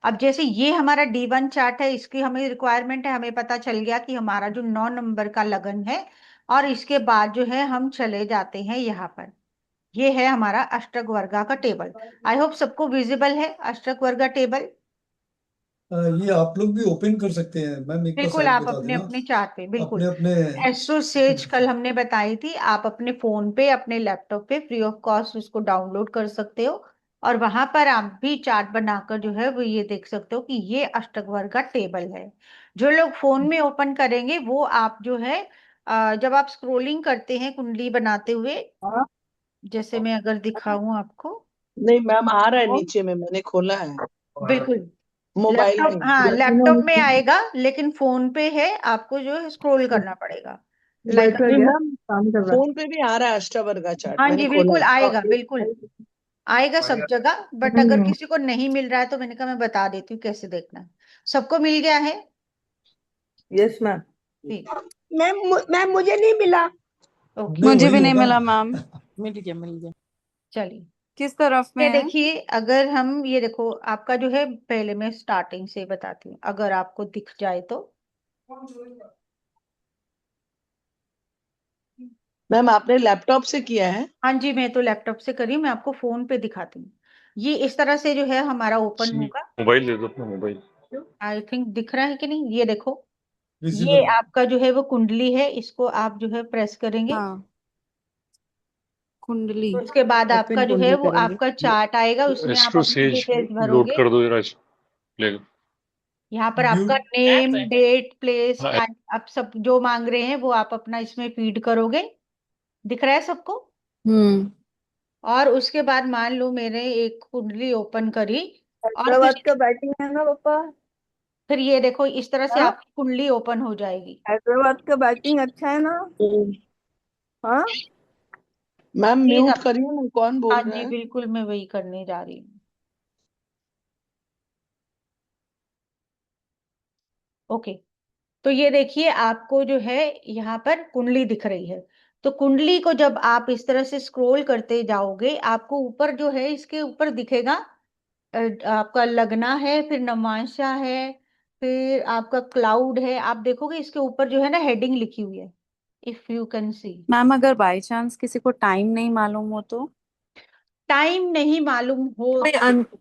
अब जैसे ये हमारा D1 चार्ट है, इसकी हमें रिक्वायरमेंट है, हमें पता चल गया कि हमारा जो 9 नंबर का लगन है, और इसके बाद जो है हम चले जाते हैं यहाँ पर। ये है हमारा अष्टक वर्गा का टेबल। आई होप सबको विजिबल है अष्टक वर्गा टेबल। ये आप लोग भी ओपन कर सकते हैं मैम, एक बार बिल्कुल, साइट आप बता अपने देना। अपने चार्ट पे, बिल्कुल। अपने अपने एस्ट्रो सेज कल हमने बताई थी, आप अपने फोन पे, अपने लैपटॉप पे फ्री ऑफ कॉस्ट उसको डाउनलोड कर सकते हो, और वहां पर आप भी चार्ट बनाकर जो है वो ये देख सकते हो कि ये अष्टक वर्ग का टेबल है। जो लोग फोन में ओपन करेंगे वो आप जो है जब आप स्क्रोलिंग करते हैं कुंडली बनाते हुए, हाँ। जैसे मैं अगर दिखाऊं आपको, नहीं मैम, आ रहा है नीचे में, मैंने खोला है बिल्कुल मोबाइल लैपटॉप, में। हाँ लैपटॉप में आएगा, लेकिन फोन पे है, आपको जो है स्क्रोल करना पड़ेगा। लाइक नहीं मैम, फोन पे भी आ रहा है अष्टवर्गा चार्ट, हाँ मैंने जी, खोला बिल्कुल है। आएगा, बिल्कुल आएगा सब जगह। बट अगर किसी को नहीं मिल रहा है तो मैंने कहा मैं बता देती हूँ कैसे देखना है। सबको मिल गया है? Yes ma'am. ठीक, मैम मुझे नहीं मिला। ओके, नहीं मुझे वही भी नहीं होगा। मिला मैम। मिल गया मिल गया। चलिए। किस तरफ में ये है? देखिए, अगर हम ये देखो आपका जो है, पहले मैं स्टार्टिंग से बताती हूँ, अगर आपको दिख जाए तो। मैम आपने लैपटॉप से किया है? हाँ जी, मैं तो लैपटॉप से करी, मैं आपको फोन पे दिखाती हूँ। ये इस तरह से जो है हमारा ओपन होगा। मोबाइल दे दो अपना मोबाइल। आई थिंक दिख रहा है कि नहीं, ये देखो, ये विजिबल। आपका जो है वो कुंडली है, इसको आप जो है प्रेस करेंगे, हाँ, कुंडली। तो उसके बाद आपका ओपन जो है कुंडली वो करेंगे। आपका चार्ट आएगा, उसमें आप एस्ट्रो अपनी सेज डिटेल्स लोड भरोगे। कर दो राज प्लेगा। यहाँ पर व्यू। आपका नेम, डेट, प्लेस, हाँ, टाइम, आप सब जो मांग रहे हैं वो आप अपना इसमें फीड करोगे। दिख रहा है सबको? हम्म। और उसके बाद मान लो मैंने एक कुंडली ओपन करी, और हैदराबाद कुछ का बैटिंग है ना पापा। फिर ये देखो इस तरह से हाँ? आपकी कुंडली ओपन हो जाएगी। हैदराबाद का बैटिंग अच्छा है ना? हाँ, मैम प्लीज म्यूट आप, करिए ना, कौन हाँ बोल रहा जी है? बिल्कुल, मैं वही करने जा रही हूँ। ओके, तो ये देखिए आपको जो है यहाँ पर कुंडली दिख रही है। तो कुंडली को जब आप इस तरह से स्क्रॉल करते जाओगे, आपको ऊपर जो है इसके ऊपर दिखेगा आपका लगना है, फिर नमांशा है, फिर आपका क्लाउड है। आप देखोगे इसके ऊपर जो है ना हेडिंग लिखी हुई है, if you can see. Ma'am अगर बाय चांस किसी को टाइम नहीं मालूम हो तो? टाइम नहीं मालूम हो कोई तो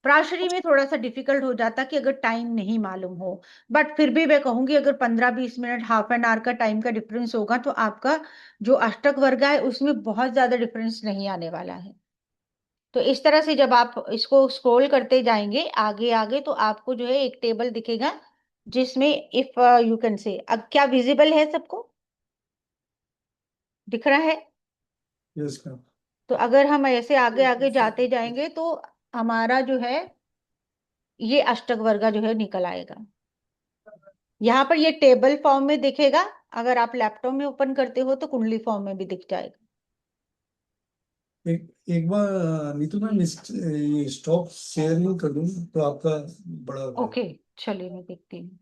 प्राशरी में थोड़ा सा डिफिकल्ट हो जाता कि अगर टाइम नहीं मालूम हो, बट फिर भी मैं कहूंगी अगर 15-20 मिनट, हाफ एन आवर का टाइम का डिफरेंस होगा तो आपका जो अष्टक वर्ग है उसमें बहुत ज्यादा डिफरेंस नहीं आने वाला है। तो इस तरह से जब आप इसको स्क्रॉल करते जाएंगे आगे आगे तो आपको जो है एक टेबल दिखेगा जिसमें इफ यू कैन से, अब क्या विजिबल है सबको, दिख रहा है? Yes ma'am. तो अगर हम ऐसे आगे आगे जाते जाएंगे तो हमारा जो है ये अष्टक वर्ग जो है निकल आएगा। यहाँ पर ये टेबल फॉर्म में दिखेगा, अगर आप लैपटॉप में ओपन करते हो तो कुंडली फॉर्म में भी दिख जाएगा। एक बार नीतू मैम स्टॉप शेयरिंग कर दूं तो आपका बड़ा हो ओके, जाएगा। चलिए मैं देखती हूँ।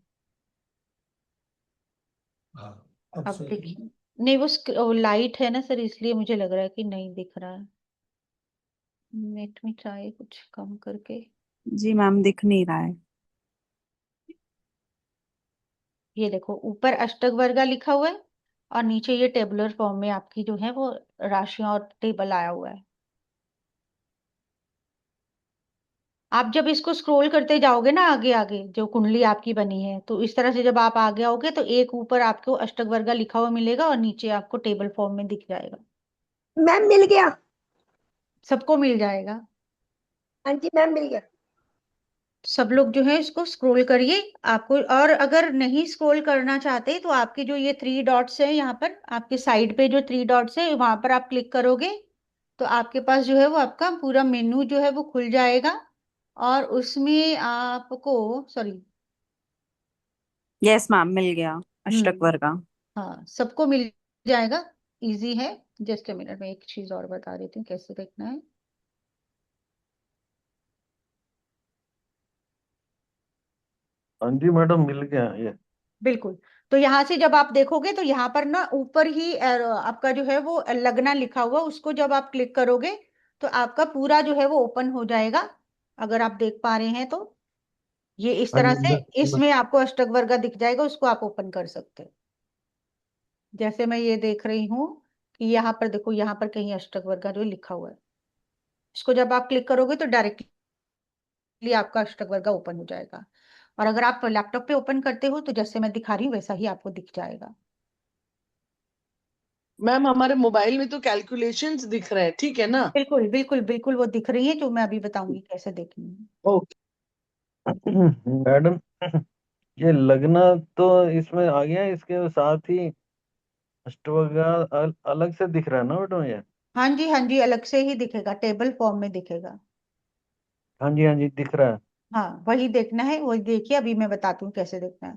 हाँ, अब अब सर। देखिए, नहीं वो लाइट है ना सर, इसलिए मुझे लग रहा है कि नहीं दिख रहा है। लेट मी ट्राई कुछ कम करके। जी मैम दिख नहीं रहा है। ये देखो ऊपर अष्टक वर्गा लिखा हुआ है और नीचे ये टेबुलर फॉर्म में आपकी जो है वो राशियां और टेबल आया हुआ है। आप जब इसको स्क्रॉल करते जाओगे ना आगे आगे जो कुंडली आपकी बनी है, तो इस तरह से जब आप आगे आओगे तो एक ऊपर आपको अष्टक वर्गा लिखा हुआ मिलेगा और नीचे आपको टेबल फॉर्म में दिख जाएगा। मैम मिल गया। सबको मिल जाएगा। हाँ जी मैम मिल गया। सब लोग जो है इसको स्क्रॉल करिए आपको, और अगर नहीं स्क्रॉल करना चाहते तो आपके जो ये 3 डॉट्स है यहाँ पर आपके साइड पे जो 3 डॉट्स है वहां पर आप क्लिक करोगे तो आपके पास जो है वो आपका पूरा मेनू जो है वो खुल जाएगा और उसमें आपको, सॉरी, यस मैम मिल गया अष्टक हम्म, वर्गा। हाँ सबको मिल जाएगा। इजी है। जस्ट अ मिनट में एक चीज और बता देती हूँ कैसे देखना है। हाँ जी मैडम मिल गया ये। बिल्कुल। तो यहाँ से जब आप देखोगे तो यहाँ पर ना ऊपर ही आपका जो है वो लगना लिखा हुआ, उसको जब आप क्लिक करोगे तो आपका पूरा जो है वो ओपन हो जाएगा। अगर आप देख पा रहे हैं तो ये इस हाँ तरह जी से इसमें आपको अष्टक वर्गा दिख जाएगा, उसको आप ओपन कर सकते हो। जैसे मैं ये देख रही हूँ कि यहाँ पर देखो, यहाँ पर कहीं अष्टक वर्गा जो लिखा हुआ है, इसको जब आप क्लिक करोगे तो डायरेक्टली आपका अष्टक वर्गा ओपन हो जाएगा। और अगर आप लैपटॉप पे ओपन करते हो तो जैसे मैं दिखा रही हूँ वैसा ही आपको दिख जाएगा। मैम हमारे मोबाइल में तो कैलकुलेशंस दिख रहे हैं, ठीक है ना? बिल्कुल बिल्कुल बिल्कुल वो दिख रही है, जो मैं अभी बताऊंगी कैसे देखनी है। ओके। मैडम ये लगना तो इसमें आ गया, इसके साथ ही अष्टवग्र अलग से दिख रहा है ना मैडम ये? हाँ जी हाँ जी, अलग से ही दिखेगा, टेबल फॉर्म में दिखेगा। हाँ जी दिख रहा है। हाँ वही देखना है, वही देखिए अभी मैं बताती हूँ कैसे देखना है।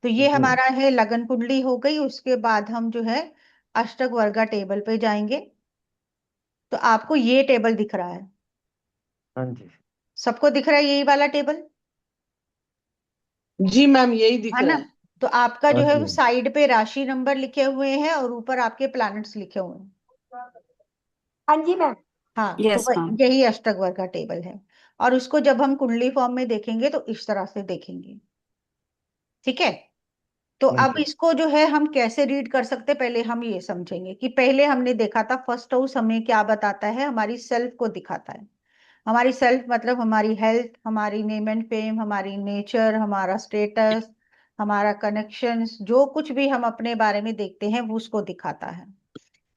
तो ये जी हमारा है लगन कुंडली हो गई, उसके बाद हम जो है अष्टक वर्गा टेबल पे जाएंगे। तो आपको ये टेबल दिख रहा है, हाँ जी। सबको दिख रहा है यही वाला टेबल, जी मैम यही दिख है रहा ना? है। तो आपका हाँ जो है जी वो हाँ जी। साइड पे राशि नंबर लिखे हुए हैं और ऊपर आपके प्लैनेट्स लिखे हुए हैं। हाँ जी मैम। हाँ तो यस मैम। यही अष्टक वर्ग का टेबल है। और उसको जब हम कुंडली फॉर्म में देखेंगे तो इस तरह से देखेंगे। ठीक है। तो हाँ अब जी इसको जो है हम कैसे रीड कर सकते, पहले हम ये समझेंगे कि पहले हमने देखा था फर्स्ट हाउस हमें क्या बताता है, हमारी सेल्फ को दिखाता है। हमारी सेल्फ मतलब हमारी हेल्थ, हमारी नेम एंड फेम, हमारी नेचर, हमारा स्टेटस, हमारा कनेक्शंस, जो कुछ भी हम अपने बारे में देखते हैं वो उसको दिखाता है।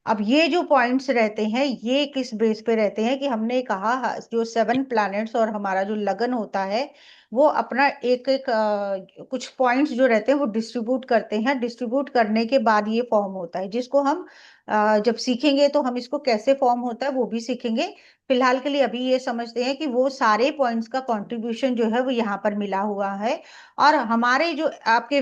अब ये जो पॉइंट्स रहते हैं ये किस बेस पे रहते हैं कि हमने कहा जो 7 प्लैनेट्स और हमारा जो लगन होता है वो अपना एक एक कुछ पॉइंट्स जो रहते हैं वो डिस्ट्रीब्यूट करते हैं। डिस्ट्रीब्यूट करने के बाद ये फॉर्म होता है, जिसको हम जब सीखेंगे तो हम इसको कैसे फॉर्म होता है वो भी सीखेंगे। फिलहाल के लिए अभी ये समझते हैं कि वो सारे पॉइंट्स का कंट्रीब्यूशन जो है वो यहाँ पर मिला हुआ है। और हमारे जो आपके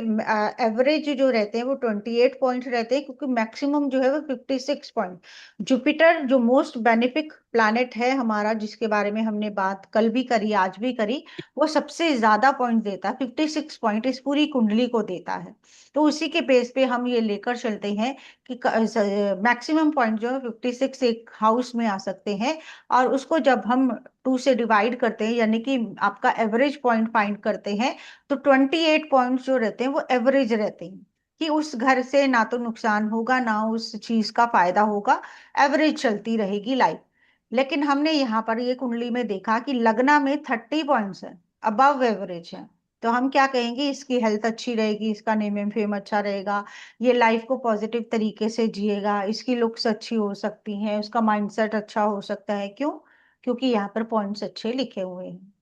एवरेज जो रहते हैं वो 28 पॉइंट रहते हैं, क्योंकि मैक्सिमम जो है वो 56 पॉइंट। जुपिटर जो मोस्ट बेनिफिक प्लैनेट है हमारा, जिसके बारे में हमने बात कल भी करी आज भी करी, वो सबसे ज्यादा पॉइंट देता है, 56 पॉइंट इस पूरी कुंडली को देता है। तो उसी के बेस पे हम ये लेकर चलते हैं कि मैक्सिमम पॉइंट जो है 56 एक हाउस में आ सकते हैं। और उसको जब हम 2 से डिवाइड करते हैं, यानी कि आपका एवरेज पॉइंट फाइंड करते हैं, तो 28 पॉइंट जो रहते हैं वो एवरेज रहते हैं, कि उस घर से ना तो नुकसान होगा ना उस चीज का फायदा होगा, एवरेज चलती रहेगी लाइफ। लेकिन हमने यहाँ पर ये कुंडली में देखा कि लग्ना में 30 पॉइंट्स है, अबव एवरेज है। तो हम क्या कहेंगे, इसकी हेल्थ अच्छी रहेगी, इसका नेम एंड फेम अच्छा रहेगा, ये लाइफ को पॉजिटिव तरीके से जिएगा, इसकी लुक्स अच्छी हो सकती हैं, उसका माइंडसेट अच्छा हो सकता है। क्यों? क्योंकि यहाँ पर पॉइंट्स अच्छे लिखे हुए हैं।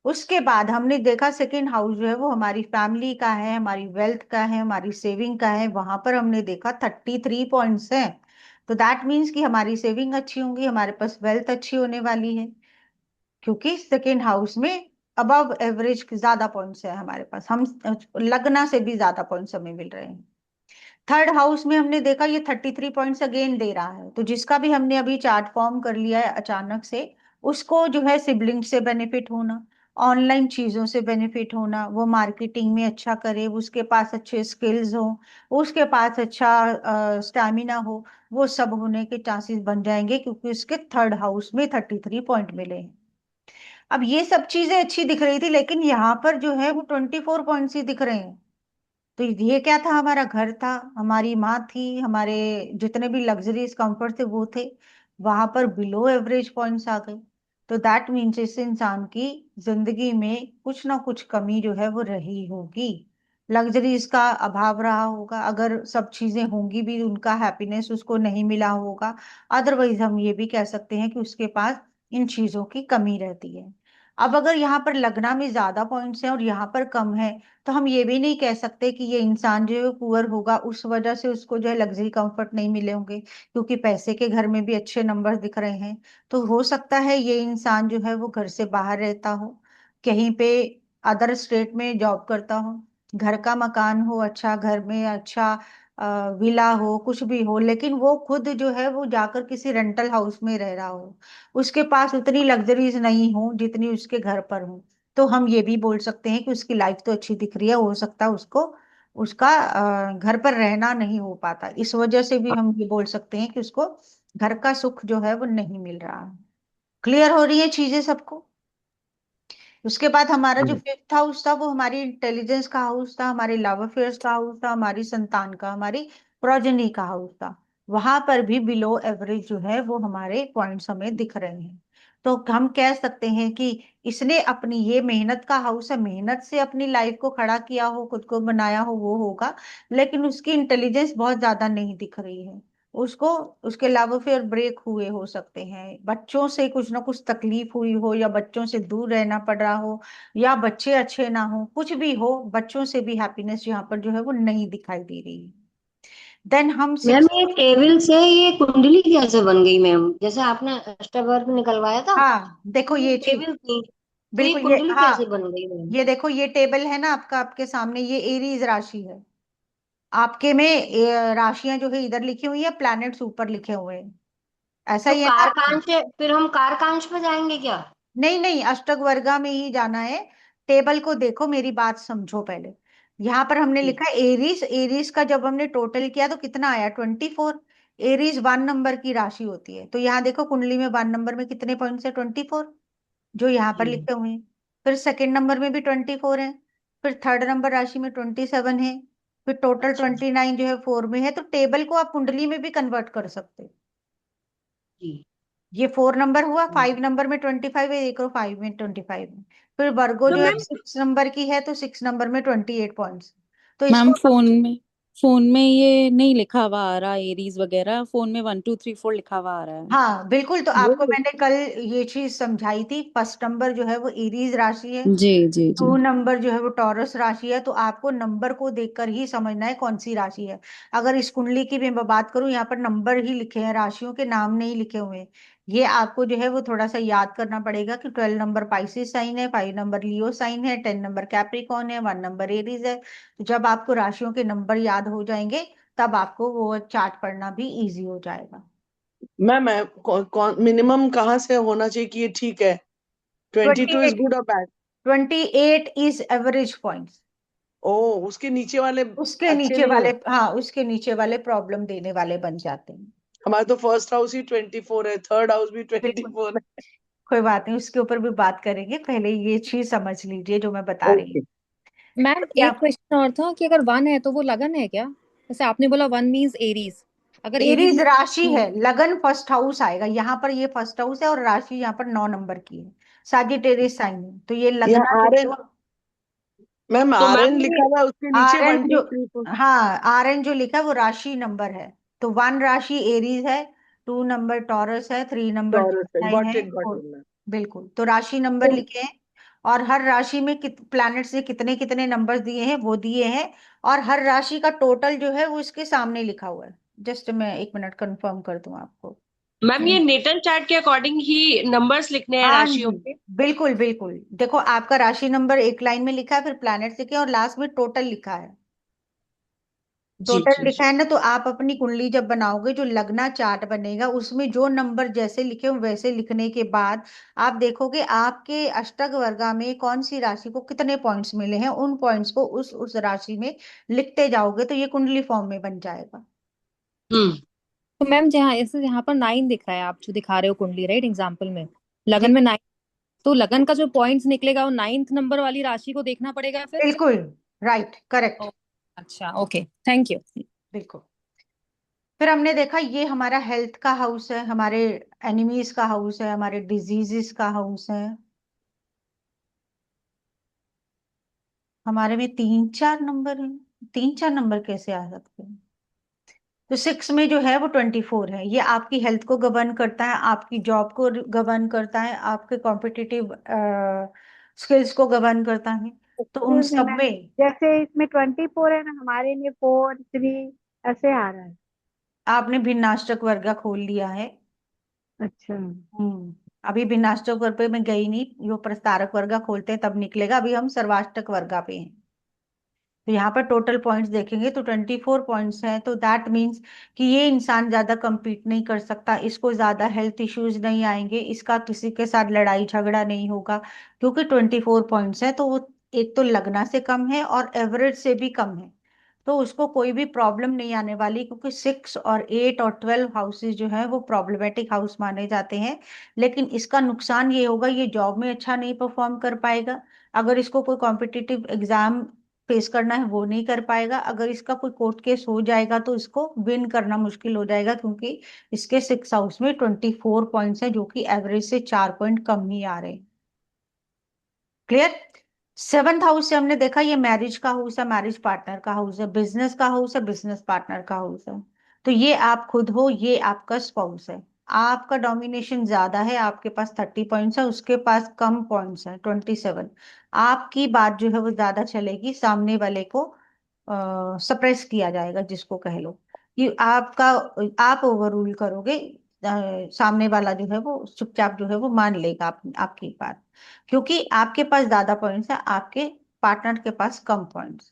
उसके बाद हमने देखा सेकंड हाउस जो है वो हमारी फैमिली का है, हमारी वेल्थ का है, हमारी सेविंग का है। वहां पर हमने देखा 33 पॉइंट्स हैं। तो दैट मीन्स कि हमारी सेविंग अच्छी होंगी, हमारे पास वेल्थ अच्छी होने वाली है, क्योंकि सेकेंड हाउस में अबव एवरेज ज्यादा पॉइंट्स है हमारे पास, हम लगना से भी ज्यादा पॉइंट्स हमें मिल रहे हैं। थर्ड हाउस में हमने देखा ये 33 पॉइंट्स अगेन दे रहा है। तो जिसका भी हमने अभी चार्ट फॉर्म कर लिया है अचानक से, उसको जो है सिबलिंग से बेनिफिट होना, ऑनलाइन चीजों से बेनिफिट होना, वो मार्केटिंग में अच्छा करे, उसके पास अच्छे स्किल्स हो, उसके पास अच्छा स्टैमिना हो, वो सब होने के चांसेस बन जाएंगे, क्योंकि उसके थर्ड हाउस में 33 पॉइंट मिले हैं। अब ये सब चीजें अच्छी दिख रही थी, लेकिन यहाँ पर जो है वो 24 पॉइंट्स ही दिख रहे हैं। तो ये क्या था, हमारा घर था, हमारी माँ थी, हमारे जितने भी लग्जरीज कंफर्ट थे वो थे, वहां पर बिलो एवरेज पॉइंट्स आ गए। तो दैट मीन्स इस इंसान की जिंदगी में कुछ ना कुछ कमी जो है वो रही होगी, लग्जरीज का अभाव रहा होगा। अगर सब चीजें होंगी भी, उनका हैप्पीनेस उसको नहीं मिला होगा। अदरवाइज हम ये भी कह सकते हैं कि उसके पास इन चीजों की कमी रहती है। अब अगर यहाँ पर लगना में ज्यादा पॉइंट्स हैं और यहाँ पर कम है, तो हम ये भी नहीं कह सकते कि ये इंसान जो है पुअर होगा, उस वजह से उसको जो है लग्जरी कंफर्ट नहीं मिले होंगे, क्योंकि पैसे के घर में भी अच्छे नंबर दिख रहे हैं। तो हो सकता है ये इंसान जो है वो घर से बाहर रहता हो, कहीं पे अदर स्टेट में जॉब करता हो, घर का मकान हो अच्छा, घर में अच्छा विला हो, कुछ भी हो, लेकिन वो खुद जो है वो जाकर किसी रेंटल हाउस में रह रहा हो, उसके पास उतनी लग्जरीज नहीं हो जितनी उसके घर पर हो। तो हम ये भी बोल सकते हैं कि उसकी लाइफ तो अच्छी दिख रही है, हो सकता है उसको उसका घर पर रहना नहीं हो पाता, इस वजह से भी हम ये बोल सकते हैं कि उसको घर का सुख जो है वो नहीं मिल रहा है। क्लियर हो रही है चीजें सबको? उसके बाद हमारा जो फिफ्थ हाउस था वो हमारी इंटेलिजेंस का हाउस था, हमारे लव अफेयर्स का हाउस था, हमारी संतान का, हमारी प्रोजनी का हाउस था। वहां पर भी बिलो एवरेज जो है वो हमारे पॉइंट्स हमें दिख रहे हैं। तो हम कह सकते हैं कि इसने अपनी, ये मेहनत का हाउस है, मेहनत से अपनी लाइफ को खड़ा किया हो, खुद को बनाया हो, वो होगा। लेकिन उसकी इंटेलिजेंस बहुत ज्यादा नहीं दिख रही है उसको। उसके लव अफेयर ब्रेक हुए हो सकते हैं, बच्चों से कुछ ना कुछ तकलीफ हुई हो, या बच्चों से दूर रहना पड़ रहा हो, या बच्चे अच्छे ना हो, कुछ भी हो, बच्चों से भी हैप्पीनेस यहाँ पर जो है वो नहीं दिखाई दे रही है। देन हम मैम सिक्स। ये टेबल से ये कुंडली कैसे बन गई मैम? जैसे आपने अष्टवर्ग निकलवाया था, हाँ देखो ये ये चीज, टेबल थी, तो ये बिल्कुल ये, कुंडली कैसे हाँ, बन गई मैम? ये देखो ये टेबल है ना आपका, आपके सामने ये एरीज राशि है। आपके में राशियां जो है इधर लिखी हुई है, प्लैनेट्स ऊपर लिखे हुए हैं, ऐसा तो ही है ना आपका? कारकांश फिर हम कारकांश पे जाएंगे क्या? नहीं नहीं, अष्टक वर्गा में ही जाना है। टेबल को देखो, मेरी बात समझो पहले। यहाँ पर हमने जी लिखा है एरीज, एरीज का जब हमने टोटल किया तो कितना आया, 24। एरीज 1 नंबर की राशि होती है, तो यहाँ देखो कुंडली में 1 नंबर में कितने पॉइंट्स है, 24, जो यहाँ पर जी लिखे हुए हैं। फिर सेकंड नंबर में भी 24 है, फिर थर्ड नंबर राशि में 27 है, फिर टोटल अच्छा 29 जो है 4 में है। तो टेबल को आप कुंडली में भी कन्वर्ट कर सकते हो। जी ये 4 नंबर हुआ, हम्म। 5 नंबर में 25 है, एक और 5 में 25 है। फिर वर्गो तो जो है मैम 6 नंबर की है, तो 6 नंबर में 28 पॉइंट्स। तो मैम इसको फोन में ये नहीं लिखा हुआ आ रहा, एरीज वगैरह फोन में 1 2 3 4 लिखा हुआ आ रहा है। हाँ बिल्कुल, तो आपको मैंने कल ये चीज समझाई थी। फर्स्ट नंबर जो है वो एरीज राशि है, जी जी जी। 2 नंबर जो है वो टॉरस राशि है। तो आपको नंबर को देखकर ही समझना है कौन सी राशि है। अगर इस कुंडली की भी मैं बात करूं, यहाँ पर नंबर ही लिखे हैं, राशियों के नाम नहीं लिखे हुए हैं। ये आपको जो है वो थोड़ा सा याद करना पड़ेगा कि 12 नंबर पाइसिस साइन है, 5 नंबर लियो साइन है, 10 नंबर कैप्रिकॉर्न है, 1 नंबर एरीज है। तो जब आपको राशियों के नंबर याद हो जाएंगे तब आपको वो चार्ट पढ़ना भी इजी हो जाएगा। मैम कौन मिनिमम कहाँ से होना चाहिए कि ये ठीक है? 22 इज 28 गुड और बैड? 28 is average points. ओ, उसके नीचे वाले उसके अच्छे नीचे नहीं वाले, है? हाँ उसके नीचे वाले प्रॉब्लम देने वाले बन जाते हैं। हमारा तो फर्स्ट हाउस ही 24 है, थर्ड हाउस भी बिल्कुल, 24 है। कोई बात नहीं, उसके ऊपर भी बात करेंगे, पहले ये चीज समझ लीजिए जो मैं बता रही ओके। हूँ। मैम क्या एक क्वेश्चन और था कि अगर वन है तो वो लगन है क्या? जैसे आपने बोला वन मीन्स एरीज, अगर एरीज एरीज में राशि है, लगन फर्स्ट हाउस आएगा यहाँ पर, ये फर्स्ट हाउस है और राशि यहाँ पर 9 नंबर की है, साजिटेरियस साइन है, तो ये लगना यहाँ जो आर है एन, वो मैम तो आर एन मैम लिखा ये हुआ है उसके नीचे आर एन वन जो, टू थ्री फोर। हाँ आर एन जो लिखा है वो राशि नंबर है। तो 1 राशि एरीज है, 2 नंबर टॉरस है, 3 नंबर चौरस है, जेमिनी गॉट है, इट गॉट 4। It ma'am. बिल्कुल, तो राशि नंबर तो लिखे हैं और हर राशि में प्लैनेट से कितने कितने नंबर दिए हैं वो दिए हैं, और हर राशि का टोटल जो है वो इसके सामने लिखा हुआ है। जस्ट मैं 1 मिनट कंफर्म कर दूं आपको। मैम ये नेटल चार्ट के अकॉर्डिंग ही नंबर्स लिखने हैं हाँ राशियों जी, के? बिल्कुल बिल्कुल, देखो आपका राशि नंबर एक लाइन में लिखा है, फिर प्लैनेट लिखे हैं और लास्ट में टोटल लिखा है। जी टोटल जी लिखा जी। है ना, तो आप अपनी कुंडली जब बनाओगे जो लगना चार्ट बनेगा उसमें जो नंबर जैसे लिखे हो वैसे लिखने के बाद आप देखोगे आपके अष्टक वर्गा में कौन सी राशि को कितने पॉइंट्स मिले हैं, उन पॉइंट्स को उस राशि में लिखते जाओगे तो ये कुंडली फॉर्म में बन जाएगा। हम्म। तो मैम जहाँ ऐसे यहाँ पर 9 दिख रहा है, आप जो दिखा रहे हो कुंडली, राइट, एग्जाम्पल में जी लगन में 9, तो लगन का जो पॉइंट्स निकलेगा वो 9th नंबर वाली राशि को देखना पड़ेगा फिर? बिल्कुल, राइट, ओ, करेक्ट। अच्छा, ओके, थैंक यू। बिल्कुल, फिर हमने देखा ये हमारा हेल्थ का हाउस है, हमारे एनिमीज का हाउस है, हमारे डिजीजेस का हाउस है। हमारे में 3 4 नंबर है, 3 4 नंबर कैसे आ सकते हैं? तो 6 में जो है वो 24 है, ये आपकी हेल्थ को गवर्न करता है, आपकी जॉब को गवर्न करता है, आपके कॉम्पिटिटिव स्किल्स को गवर्न करता है। तो उन एक्सक्यूज मी सब मैम, में जैसे इसमें 24 है ना, हमारे में 4 3 ऐसे आ रहा है। आपने भिन्नाष्टक वर्ग खोल लिया है। अच्छा। अभी भिन्नाष्टक वर्ग पे मैं गई नहीं, जो प्रस्तारक वर्ग खोलते हैं तब निकलेगा, अभी हम सर्वाष्टक वर्ग पे हैं। तो यहाँ पर टोटल पॉइंट्स देखेंगे तो 24 पॉइंट्स हैं, तो दैट मीन्स कि ये इंसान ज्यादा compete नहीं कर सकता, इसको ज्यादा हेल्थ इश्यूज नहीं आएंगे, इसका किसी के साथ लड़ाई झगड़ा नहीं होगा, क्योंकि 24 पॉइंट्स है तो वो एक तो लगना से कम है और एवरेज से भी कम है, तो उसको कोई भी प्रॉब्लम नहीं आने वाली, क्योंकि 6 और 8 और 12 हाउसेज जो है वो प्रॉब्लमेटिक हाउस माने जाते हैं। लेकिन इसका नुकसान ये होगा, ये जॉब में अच्छा नहीं परफॉर्म कर पाएगा, अगर इसको कोई कॉम्पिटिटिव एग्जाम फेस करना है वो नहीं कर पाएगा, अगर इसका कोई कोर्ट केस हो जाएगा तो इसको विन करना मुश्किल हो जाएगा, क्योंकि इसके 6 हाउस में 24 पॉइंट्स हैं जो कि एवरेज से 4 पॉइंट कम ही आ रहे हैं। क्लियर? 7th हाउस से हमने देखा ये मैरिज का हाउस है, मैरिज पार्टनर का हाउस है, बिजनेस का हाउस है, बिजनेस पार्टनर का हाउस है। तो ये आप खुद हो, ये आपका स्पाउस है, आपका डोमिनेशन ज्यादा है, आपके पास 30 पॉइंट्स है, उसके पास कम पॉइंट्स है 27। आपकी बात जो है वो ज्यादा चलेगी, सामने वाले को सप्रेस किया जाएगा, जिसको कह लो कि आपका, आप ओवर रूल करोगे, सामने वाला जो है वो चुपचाप जो है वो मान लेगा आपकी बात, क्योंकि आपके पास ज्यादा पॉइंट्स है, आपके पार्टनर के पास कम पॉइंट्स।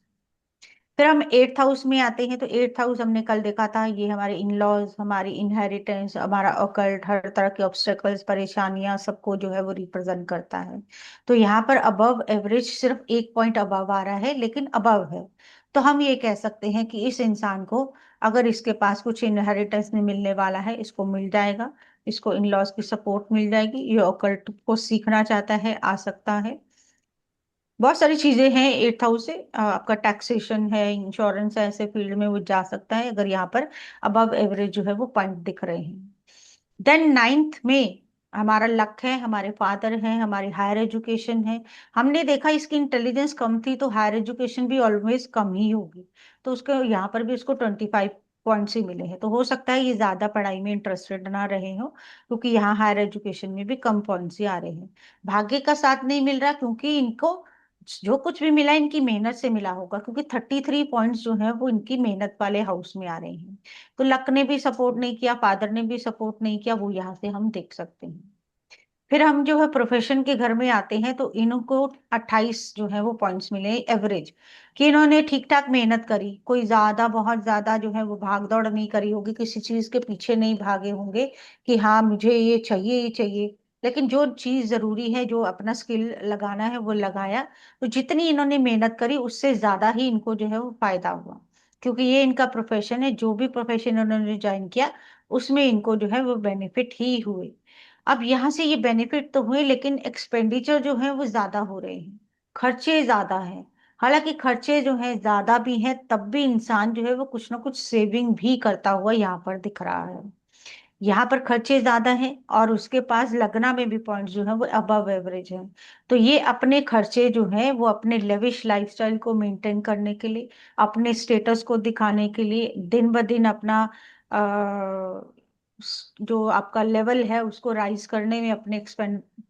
फिर हम 8th हाउस में आते हैं, तो 8th हाउस हमने कल देखा था, ये हमारे इन लॉज, हमारी इनहेरिटेंस, हमारा ऑकल्ट, हर तरह के ऑब्स्टेकल्स, परेशानियां, सबको जो है वो रिप्रेजेंट करता है। तो यहाँ पर अबव एवरेज सिर्फ 1 पॉइंट अबव आ रहा है, लेकिन अबव है, तो हम ये कह सकते हैं कि इस इंसान को अगर इसके पास कुछ इनहेरिटेंस में मिलने वाला है, इसको मिल जाएगा, इसको इन लॉज की सपोर्ट मिल जाएगी, ये ऑकल्ट को सीखना चाहता है, आ सकता है। बहुत सारी चीजें हैं 8th हाउस से, आपका टैक्सेशन है, इंश्योरेंस है, ऐसे फील्ड में वो जा सकता है अगर यहाँ पर अबव एवरेज जो है वो पॉइंट दिख रहे हैं। देन 9th में हमारा लक है, हमारे फादर हैं, हमारी हायर एजुकेशन है। हमने देखा इसकी इंटेलिजेंस कम थी तो हायर एजुकेशन भी ऑलवेज कम ही होगी, तो उसके यहाँ पर भी इसको 25 पॉइंट्स ही मिले हैं, तो हो सकता है ये ज्यादा पढ़ाई में इंटरेस्टेड ना रहे हो, क्योंकि यहाँ हायर एजुकेशन में भी कम पॉइंट्स ही आ रहे हैं। भाग्य का साथ नहीं मिल रहा, क्योंकि इनको जो कुछ भी मिला इनकी मेहनत से मिला होगा, क्योंकि 33 पॉइंट्स जो है वो इनकी मेहनत वाले हाउस में आ रहे हैं। तो लक ने भी सपोर्ट नहीं किया, फादर ने भी सपोर्ट नहीं किया, वो यहाँ से हम देख सकते हैं। फिर हम जो है प्रोफेशन के घर में आते हैं, तो इनको 28 जो है वो पॉइंट्स मिले एवरेज, कि इन्होंने ठीक ठाक मेहनत करी, कोई ज्यादा बहुत ज्यादा जो है वो भाग दौड़ नहीं करी होगी, किसी चीज के पीछे नहीं भागे होंगे कि हाँ मुझे ये चाहिए ये चाहिए, लेकिन जो चीज जरूरी है, जो अपना स्किल लगाना है वो लगाया। तो जितनी इन्होंने मेहनत करी उससे ज्यादा ही इनको जो है वो फायदा हुआ, क्योंकि ये इनका प्रोफेशन है, जो भी प्रोफेशन इन्होंने ज्वाइन किया उसमें इनको जो है वो बेनिफिट ही हुए। अब यहाँ से ये बेनिफिट तो हुए, लेकिन एक्सपेंडिचर जो है वो ज्यादा हो रहे हैं, खर्चे ज्यादा हैं। हालांकि खर्चे जो है ज्यादा भी हैं, तब भी इंसान जो है वो कुछ ना कुछ सेविंग भी करता हुआ यहाँ पर दिख रहा है। यहाँ पर खर्चे ज्यादा हैं और उसके पास लगना में भी पॉइंट जो है वो अबव एवरेज है। तो ये अपने खर्चे जो है वो अपने लेविश लाइफस्टाइल को मेंटेन करने के लिए, अपने स्टेटस को दिखाने के लिए, दिन ब दिन अपना जो आपका लेवल है उसको राइज करने में अपने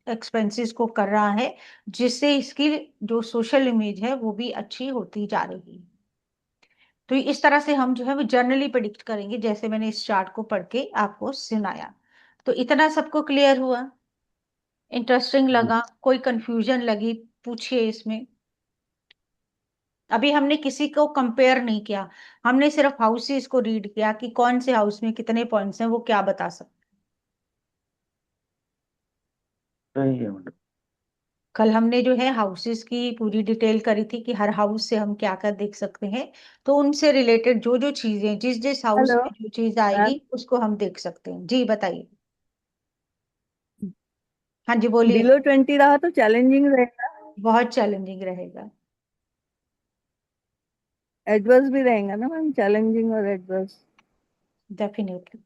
एक्सपेंसेस को कर रहा है, जिससे इसकी जो सोशल इमेज है वो भी अच्छी होती जा रही है। तो इस तरह से हम जो है वो जर्नली प्रिडिक्ट करेंगे, जैसे मैंने इस चार्ट को पढ़ के आपको सुनाया। तो इतना सबको क्लियर हुआ? इंटरेस्टिंग लगा? कोई कंफ्यूजन लगी? पूछिए इसमें। अभी हमने किसी को कंपेयर नहीं किया, हमने सिर्फ हाउसेस को रीड किया कि कौन से हाउस में कितने पॉइंट्स हैं, वो क्या बता सकते। सही है मैडम। कल हमने जो है हाउसेस की पूरी डिटेल करी थी कि हर हाउस से हम क्या क्या देख सकते हैं, तो उनसे रिलेटेड जो जो चीजें, जिस जिस हाउस हेलो में जो चीज मैम, आएगी उसको हम देख सकते हैं। जी बताइए। हाँ जी बोलिए। बिलो 20 रहा तो चैलेंजिंग रहेगा, बहुत चैलेंजिंग रहेगा। एडवर्स भी रहेगा ना मैम, चैलेंजिंग और एडवर्स। डेफिनेटली,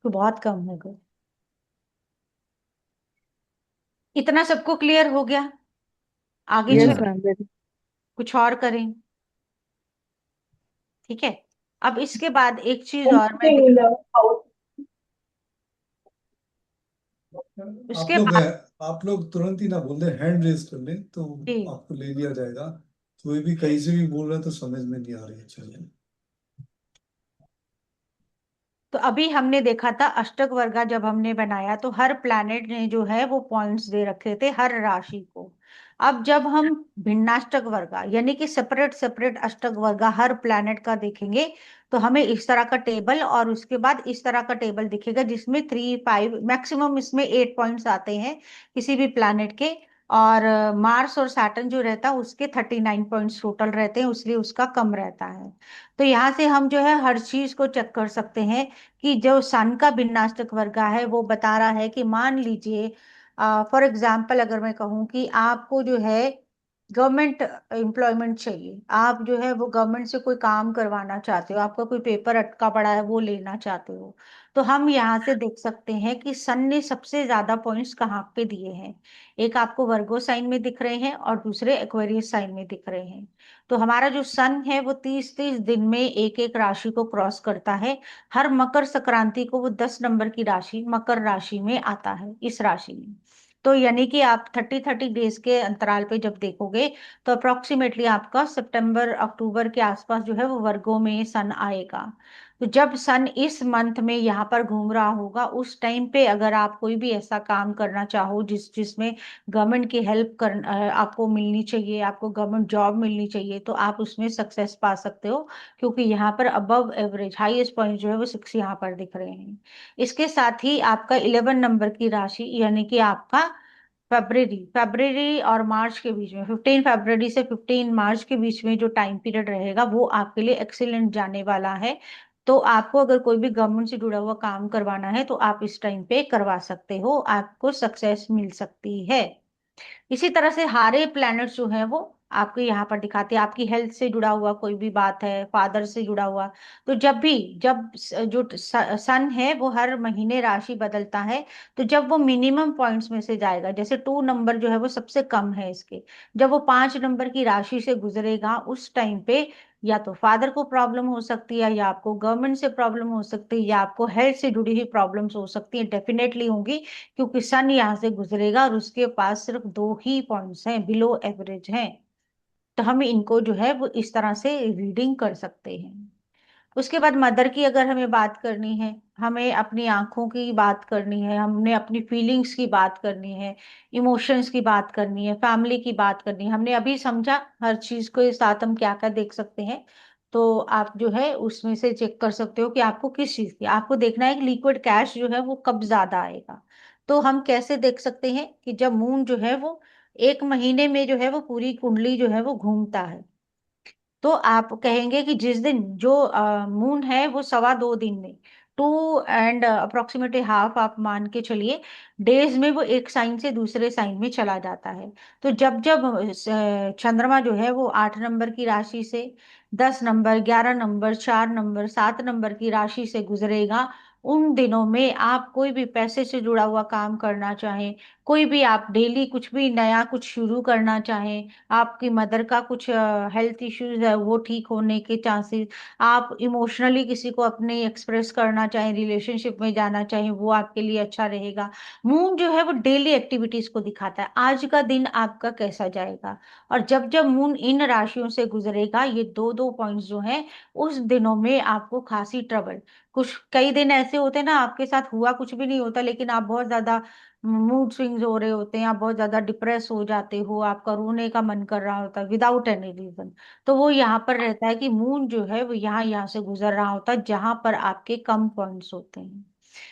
तो बहुत कम होगा। इतना सबको क्लियर हो गया? आगे जी यस चल मैडम। Ma'am, very. कुछ और करें? ठीक है। अब इसके बाद एक चीज और मैं आप उसके लोग बाद आप लोग तुरंत ही ना बोल दे, हैंड रेज कर ले तो जी, आपको ले लिया जाएगा। कोई भी कहीं से भी बोल रहा है तो समझ में नहीं आ रही है, चलिए। तो अभी हमने देखा था अष्टक वर्गा, जब हमने बनाया तो हर प्लैनेट ने जो है वो पॉइंट्स दे रखे थे हर राशि को। अब जब हम भिन्नाष्टक वर्गा यानी कि सेपरेट सेपरेट अष्टक वर्गा हर प्लैनेट का देखेंगे, तो हमें इस तरह का टेबल और उसके बाद इस तरह का टेबल दिखेगा, जिसमें 3 5 मैक्सिमम इसमें 8 पॉइंट्स आते हैं किसी भी प्लैनेट के। और मार्स और सैटर्न जो रहता है उसके 39 पॉइंट्स टोटल रहते हैं, इसलिए उसका कम रहता है। तो यहाँ से हम जो है हर चीज को चेक कर सकते हैं कि जो सन का भिन्नाष्टक वर्ग है वो बता रहा है कि मान लीजिए फॉर एग्जाम्पल अगर मैं कहूँ कि आपको जो है गवर्नमेंट एम्प्लॉयमेंट चाहिए, आप जो है वो गवर्नमेंट से कोई काम करवाना चाहते हो, आपका कोई पेपर अटका पड़ा है वो लेना चाहते हो, तो हम यहाँ से देख सकते हैं कि सन ने सबसे ज्यादा पॉइंट्स कहाँ पे दिए हैं। एक आपको वर्गो साइन में दिख रहे हैं और दूसरे एक्वेरियस साइन में दिख रहे हैं। तो हमारा जो सन है वो 30 30 दिन में एक एक राशि को क्रॉस करता है। हर मकर संक्रांति को वो 10 नंबर की राशि मकर राशि में आता है, इस राशि में। तो यानी कि आप 30 30 डेज के अंतराल पे जब देखोगे, तो अप्रोक्सीमेटली आपका सितंबर अक्टूबर के आसपास जो है वो वर्गों में सन आएगा। तो जब सन इस मंथ में यहाँ पर घूम रहा होगा, उस टाइम पे अगर आप कोई भी ऐसा काम करना चाहो जिसमें गवर्नमेंट की हेल्प कर आपको मिलनी चाहिए, आपको गवर्नमेंट जॉब मिलनी चाहिए, तो आप उसमें सक्सेस पा सकते हो, क्योंकि यहाँ पर अबव एवरेज हाईएस्ट पॉइंट जो है वो 6 यहाँ पर दिख रहे हैं। इसके साथ ही आपका 11 नंबर की राशि यानी कि आपका फरवरी फरवरी और मार्च के बीच में, 15 फरवरी से 15 मार्च के बीच में जो टाइम पीरियड रहेगा वो आपके लिए एक्सीलेंट जाने वाला है। तो आपको अगर कोई भी गवर्नमेंट से जुड़ा हुआ काम करवाना है तो आप इस टाइम पे करवा सकते हो, आपको सक्सेस मिल सकती है। इसी तरह से हारे प्लैनेट्स जो है वो आपको यहाँ पर दिखाते हैं, आपकी हेल्थ से जुड़ा हुआ कोई भी बात है, फादर से जुड़ा हुआ। तो जो सन है वो हर महीने राशि बदलता है, तो जब वो मिनिमम पॉइंट्स में से जाएगा, जैसे 2 नंबर जो है वो सबसे कम है इसके, जब वो 5 नंबर की राशि से गुजरेगा उस टाइम पे या तो फादर को प्रॉब्लम हो सकती है, या आपको गवर्नमेंट से प्रॉब्लम हो सकती है, या आपको हेल्थ से जुड़ी हुई प्रॉब्लम्स हो सकती है, डेफिनेटली होंगी, क्योंकि सन यहाँ से गुजरेगा और उसके पास सिर्फ 2 ही पॉइंट्स हैं, बिलो एवरेज हैं। तो हम इनको जो है वो इस तरह से रीडिंग कर सकते हैं। उसके बाद मदर की अगर हमें बात करनी है, हमें अपनी आंखों की बात करनी है, हमने अपनी फीलिंग्स की बात करनी है, इमोशंस की बात करनी है, फैमिली की बात करनी है, हमने अभी समझा हर चीज के साथ हम क्या क्या देख सकते हैं। तो आप जो है उसमें से चेक कर सकते हो कि आपको किस चीज की, आपको देखना है कि लिक्विड कैश जो है वो कब ज्यादा आएगा। तो हम कैसे देख सकते हैं कि जब मून जो है वो 1 महीने में जो है वो पूरी कुंडली जो है वो घूमता है, तो आप कहेंगे कि जिस दिन जो मून है वो 2.25 दिन में, 2 एंड अप्रोक्सीमेटली हाफ आप मान के चलिए, डेज में वो एक साइन से दूसरे साइन में चला जाता है। तो जब जब चंद्रमा जो है वो 8 नंबर की राशि से 10 नंबर, 11 नंबर, 4 नंबर, 7 नंबर की राशि से गुजरेगा, उन दिनों में आप कोई भी पैसे से जुड़ा हुआ काम करना चाहें, कोई भी आप डेली कुछ भी नया कुछ शुरू करना चाहें, आपकी मदर का कुछ हेल्थ इश्यूज है वो ठीक होने के चांसेस, आप इमोशनली किसी को अपने एक्सप्रेस करना चाहें, रिलेशनशिप में जाना चाहें, वो आपके लिए अच्छा रहेगा। मून जो है वो डेली एक्टिविटीज को दिखाता है, आज का दिन आपका कैसा जाएगा। और जब जब मून इन राशियों से गुजरेगा, ये 2 2 पॉइंट्स जो हैं, उस दिनों में आपको खासी ट्रबल, कुछ कई दिन ऐसे होते हैं ना आपके साथ हुआ कुछ भी नहीं होता, लेकिन आप बहुत ज्यादा मूड स्विंग्स हो रहे होते हैं, आप बहुत ज्यादा डिप्रेस हो जाते हो, आपका रोने का मन कर रहा होता है विदाउट एनी रीजन। तो वो यहाँ पर रहता है कि मून जो है वो यहाँ यहाँ से गुजर रहा होता है जहां पर आपके कम पॉइंट्स होते हैं।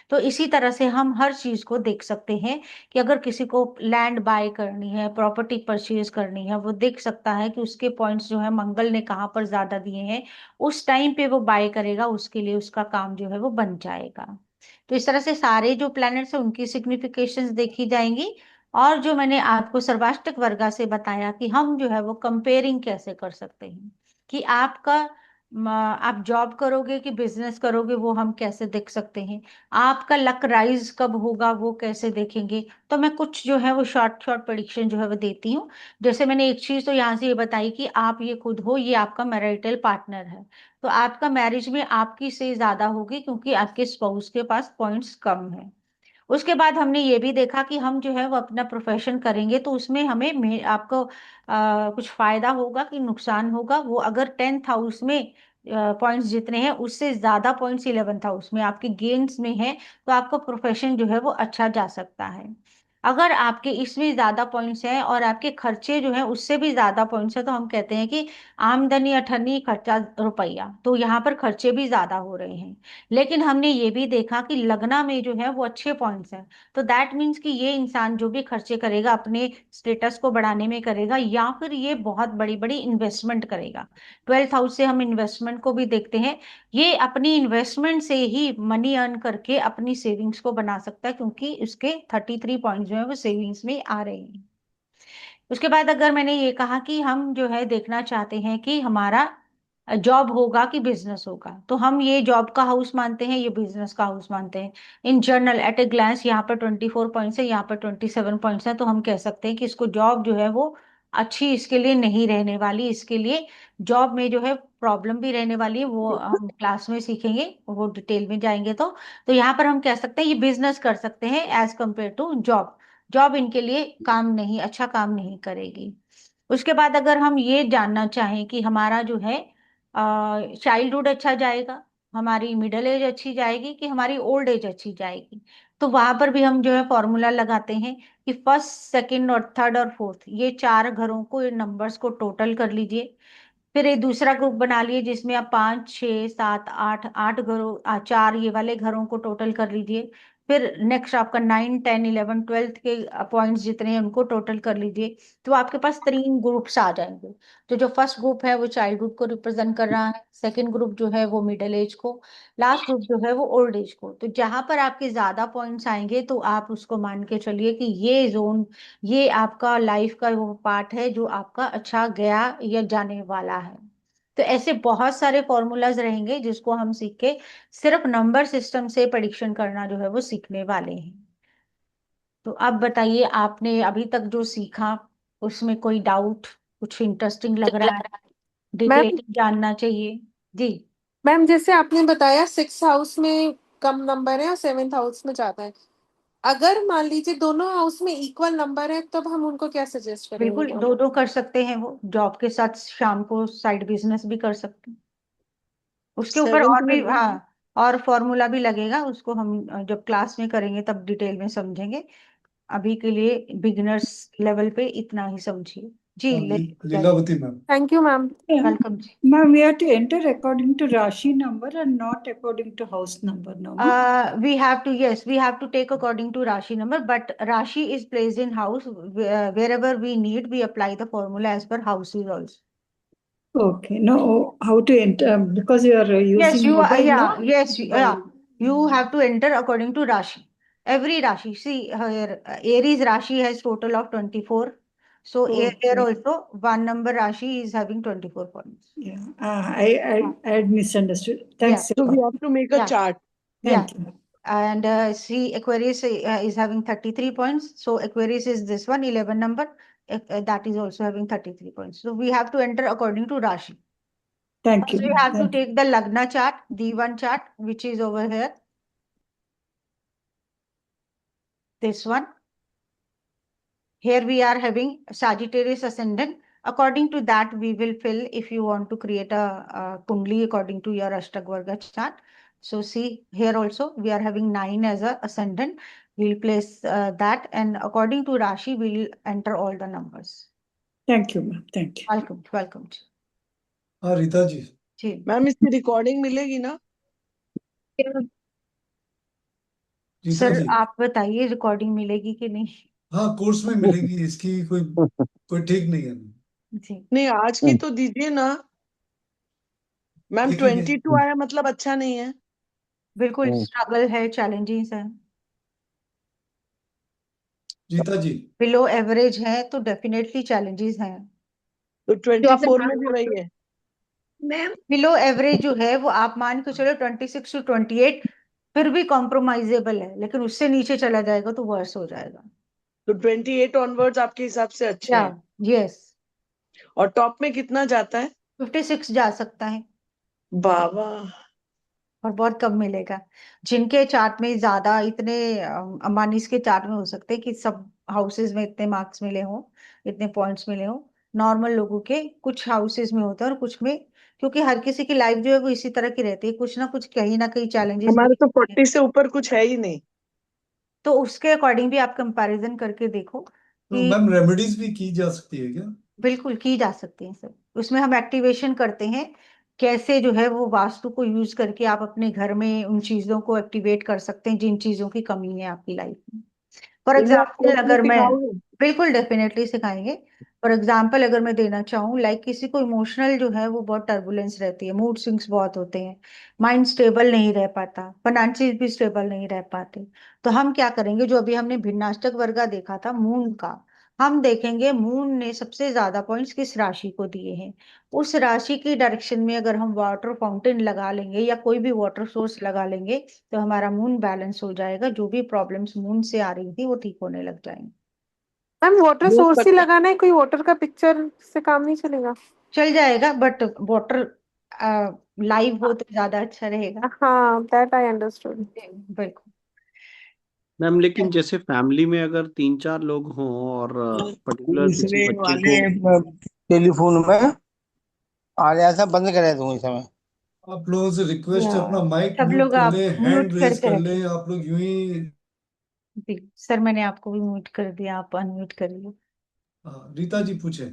तो इसी तरह से हम हर चीज को देख सकते हैं कि अगर किसी को लैंड बाय करनी है, प्रॉपर्टी परचेज करनी है, वो देख सकता है कि उसके पॉइंट्स जो है मंगल ने कहाँ पर ज्यादा दिए हैं, उस टाइम पे वो बाय करेगा, उसके लिए उसका काम जो है वो बन जाएगा। तो इस तरह से सारे जो प्लैनेट्स हैं उनकी सिग्निफिकेशंस देखी जाएंगी। और जो मैंने आपको सर्वाष्टक वर्गा से बताया कि हम जो है वो कंपेयरिंग कैसे कर सकते हैं, कि आपका आप जॉब करोगे कि बिजनेस करोगे वो हम कैसे देख सकते हैं, आपका लक राइज कब होगा वो कैसे देखेंगे। तो मैं कुछ जो है वो शॉर्ट शॉर्ट प्रेडिक्शन जो है वो देती हूँ। जैसे मैंने एक चीज तो यहाँ से ये बताई कि आप ये खुद हो, ये आपका मैरिटल पार्टनर है, तो आपका मैरिज में आपकी से ज्यादा होगी क्योंकि आपके स्पाउस के पास पॉइंट्स कम है। उसके बाद हमने ये भी देखा कि हम जो है वो अपना प्रोफेशन करेंगे तो उसमें हमें आपको कुछ फायदा होगा कि नुकसान होगा। वो अगर 10th हाउस में पॉइंट्स जितने हैं उससे ज्यादा पॉइंट्स 11th हाउस में आपके गेन्स में है, तो आपका प्रोफेशन जो है वो अच्छा जा सकता है। अगर आपके इसमें ज्यादा पॉइंट्स हैं और आपके खर्चे जो हैं उससे भी ज्यादा पॉइंट्स हैं, तो हम कहते हैं कि आमदनी अठन्नी खर्चा रुपया, तो यहाँ पर खर्चे भी ज्यादा हो रहे हैं। लेकिन हमने ये भी देखा कि लगना में जो है वो अच्छे पॉइंट्स हैं, तो दैट मीन्स कि ये इंसान जो भी खर्चे करेगा अपने स्टेटस को बढ़ाने में करेगा, या फिर ये बहुत बड़ी बड़ी इन्वेस्टमेंट करेगा। 12th हाउस से हम इन्वेस्टमेंट को भी देखते हैं, ये अपनी इन्वेस्टमेंट से ही मनी अर्न करके अपनी सेविंग्स को बना सकता है, क्योंकि उसके 33 पॉइंट जो है वो सेविंग्स में आ रहे हैं। उसके बाद अगर मैंने ये कहा कि हम जो है देखना चाहते हैं कि हमारा जॉब होगा कि बिजनेस होगा, तो हम ये जॉब का हाउस मानते हैं, ये बिजनेस का हाउस मानते हैं। In general at a glance यहाँ पर 24 पॉइंट्स है, यहाँ पर 27 पॉइंट्स है, तो हम कह सकते हैं कि इसको जॉब जो है वो अच्छी इसके लिए नहीं रहने वाली, इसके लिए जॉब में जो है प्रॉब्लम भी रहने वाली है, वो हम क्लास में सीखेंगे, वो डिटेल में जाएंगे। तो यहाँ पर हम कह सकते हैं ये बिजनेस कर सकते हैं as compare to job, job इनके लिए काम नहीं, अच्छा काम नहीं करेगी। उसके बाद अगर हम ये जानना चाहें कि हमारा जो है चाइल्डहुड अच्छा जाएगा, हमारी मिडिल एज अच्छी जाएगी कि हमारी ओल्ड एज अच्छी जाएगी, तो वहां पर भी हम जो है फॉर्मूला लगाते हैं कि फर्स्ट, सेकंड और थर्ड और फोर्थ, ये 4 घरों को, ये नंबर्स को टोटल कर लीजिए। फिर एक दूसरा ग्रुप बना लिए जिसमें आप 5 6 7 8, 8 घरों 4 ये वाले घरों को टोटल कर लीजिए। फिर नेक्स्ट आपका 9 10 11 12 के पॉइंट्स जितने हैं उनको टोटल कर लीजिए। तो आपके पास 3 ग्रुप्स आ जाएंगे। तो जो फर्स्ट ग्रुप है वो चाइल्डहुड को रिप्रेजेंट कर रहा है, सेकंड ग्रुप जो है वो मिडिल एज को, लास्ट ग्रुप जो है वो ओल्ड एज को। तो जहां पर आपके ज्यादा पॉइंट्स आएंगे तो आप उसको मान के चलिए कि ये जोन, ये आपका लाइफ का वो पार्ट है जो आपका अच्छा गया या जाने वाला है। तो ऐसे बहुत सारे फॉर्मूलाज रहेंगे जिसको हम सीख के सिर्फ नंबर सिस्टम से प्रेडिक्शन करना जो है वो सीखने वाले हैं। तो अब बताइए आपने अभी तक जो सीखा उसमें कोई डाउट, कुछ इंटरेस्टिंग लग रहा है? डिटेल जानना चाहिए। जी मैम जैसे आपने बताया 6th हाउस में कम नंबर है और 7th हाउस में ज्यादा है, अगर मान लीजिए दोनों हाउस में इक्वल नंबर है तब हम उनको क्या सजेस्ट करेंगे बिल्कुल, मैम? दो कर सकते हैं, वो जॉब के साथ शाम को साइड बिजनेस भी कर सकते हैं। उसके ऊपर 7th और में भी, हाँ, और फॉर्मूला भी लगेगा, उसको हम जब क्लास में करेंगे तब डिटेल में समझेंगे। अभी के लिए बिगिनर्स लेवल पे इतना ही समझिए। जी Leelavati ma'am. Thank you ma'am. Welcome जी। Ma'am, we have to enter according to Rashi number and not according to house number, no? We have to, yes, we have to take according to Rashi number, but Rashi is placed in house. Wherever we need, we apply the formula as per houses also. Okay, no, how to enter? Because you are Yes, using you are, mobile, yeah, no? yes, yeah. You have to enter according to Rashi. Every Rashi, see here, Aries Rashi has total of 24. So here Okay. also one number Rashi is having 24 points. Yeah, I had misunderstood. Thanks. So we have to make a Yeah. chart. Thank you. And see, Aquarius is having 33 points. So Aquarius is this one, 11 number. That is also having 33 points. So we have to enter according to Rashi. Thank you. So you have to take the Lagna chart, D1 chart, which is over here. This one. Here we are having Sagittarius ascendant. According to that, we will fill if you want to create a Kundli according to your Ashtagvarga chart. So see, here also we are having 9 as a ascendant. We'll place that, and according to Rashi, we'll enter all the numbers. Thank you, ma'am. Thank you. Welcome, welcome. हाँ रीता जी। जी ma'am इसकी recording मिलेगी ना? Rita sir, जी, आप बताइए recording मिलेगी कि नहीं? हाँ कोर्स में मिलेगी, इसकी कोई ठीक नहीं है। जी नहीं, आज की तो दीजिए ना मैम। देखेंगे। 22 आया मतलब अच्छा नहीं है। बिल्कुल, स्ट्रगल है, चैलेंजेस है, रीता जी, बिलो एवरेज है, तो डेफिनेटली चैलेंजेस हैं। तो 24 में भी वही है। मैम बिलो एवरेज जो है वो आप मान के चलो 26 to 28 फिर भी कॉम्प्रोमाइजेबल है, लेकिन उससे नीचे चला जाएगा तो वर्स हो जाएगा। तो 28 ऑनवर्ड्स आपके हिसाब से अच्छे या हैं। यस, और टॉप में कितना जाता है? 56 जा सकता है, बाबा। और बहुत कम मिलेगा। जिनके चार्ट में ज्यादा इतने अंबानीज के चार्ट में हो सकते हैं कि सब हाउसेज में इतने मार्क्स मिले हों, इतने पॉइंट्स मिले हों। नॉर्मल लोगों के कुछ हाउसेज में होता है और कुछ में, क्योंकि हर किसी की लाइफ जो है वो इसी तरह की रहती है, कुछ ना कहीं चैलेंजेस हमारे तो 40 से ऊपर कुछ है ही नहीं। तो उसके अकॉर्डिंग भी आप कंपैरिजन करके देखो तो कि मैम रेमेडीज भी की जा सकती है क्या? बिल्कुल की जा सकती है सर। उसमें हम एक्टिवेशन करते हैं, कैसे जो है वो वास्तु को यूज करके आप अपने घर में उन चीजों को एक्टिवेट कर सकते हैं जिन चीजों की कमी है आपकी लाइफ में। फॉर तो ये आप एग्जाम्पल कोर्स में अगर मैं, सिखाओगे? बिल्कुल डेफिनेटली सिखाएंगे। फॉर एग्जाम्पल अगर मैं देना चाहूँ, लाइक किसी को इमोशनल जो है वो बहुत टर्बुलेंस रहती है, मूड स्विंग्स बहुत होते हैं, माइंड स्टेबल नहीं रह पाता, फाइनेंशियल भी स्टेबल नहीं रह पाते, तो हम क्या करेंगे, जो अभी हमने भिन्नाष्टक वर्गा देखा था मून का, हम देखेंगे मून ने सबसे ज्यादा पॉइंट्स किस राशि को दिए हैं। उस राशि की डायरेक्शन में अगर हम वाटर फाउंटेन लगा लेंगे या कोई भी वाटर सोर्स लगा लेंगे तो हमारा मून बैलेंस हो जाएगा, जो भी प्रॉब्लम्स मून से आ रही थी वो ठीक होने लग जाएंगे। मैम वाटर वो सोर्स ही पता- लगाना है, कोई वाटर का पिक्चर से काम नहीं चलेगा? चल जाएगा, बट वाटर लाइव हो तो ज्यादा अच्छा रहेगा। हाँ दैट आई अंडरस्टूड। बिल्कुल। मैम लेकिन जैसे फैमिली में अगर 3-4 लोग हों और पर्टिकुलर किसी दूसरे बच्चे वाले को टेलीफोन में आलिया साहब बंद करे दूं इस समय। आप लोगों से रिक्वेस्ट है, अपना माइक सब म्यूट लोग कर आप ले, म्यूट हैंड रेज करके कर रखें। ले, आप लोग यूं ही। जी सर, मैंने आपको भी म्यूट कर दिया, आप अनम्यूट करिए। हाँ, रीता जी पूछे,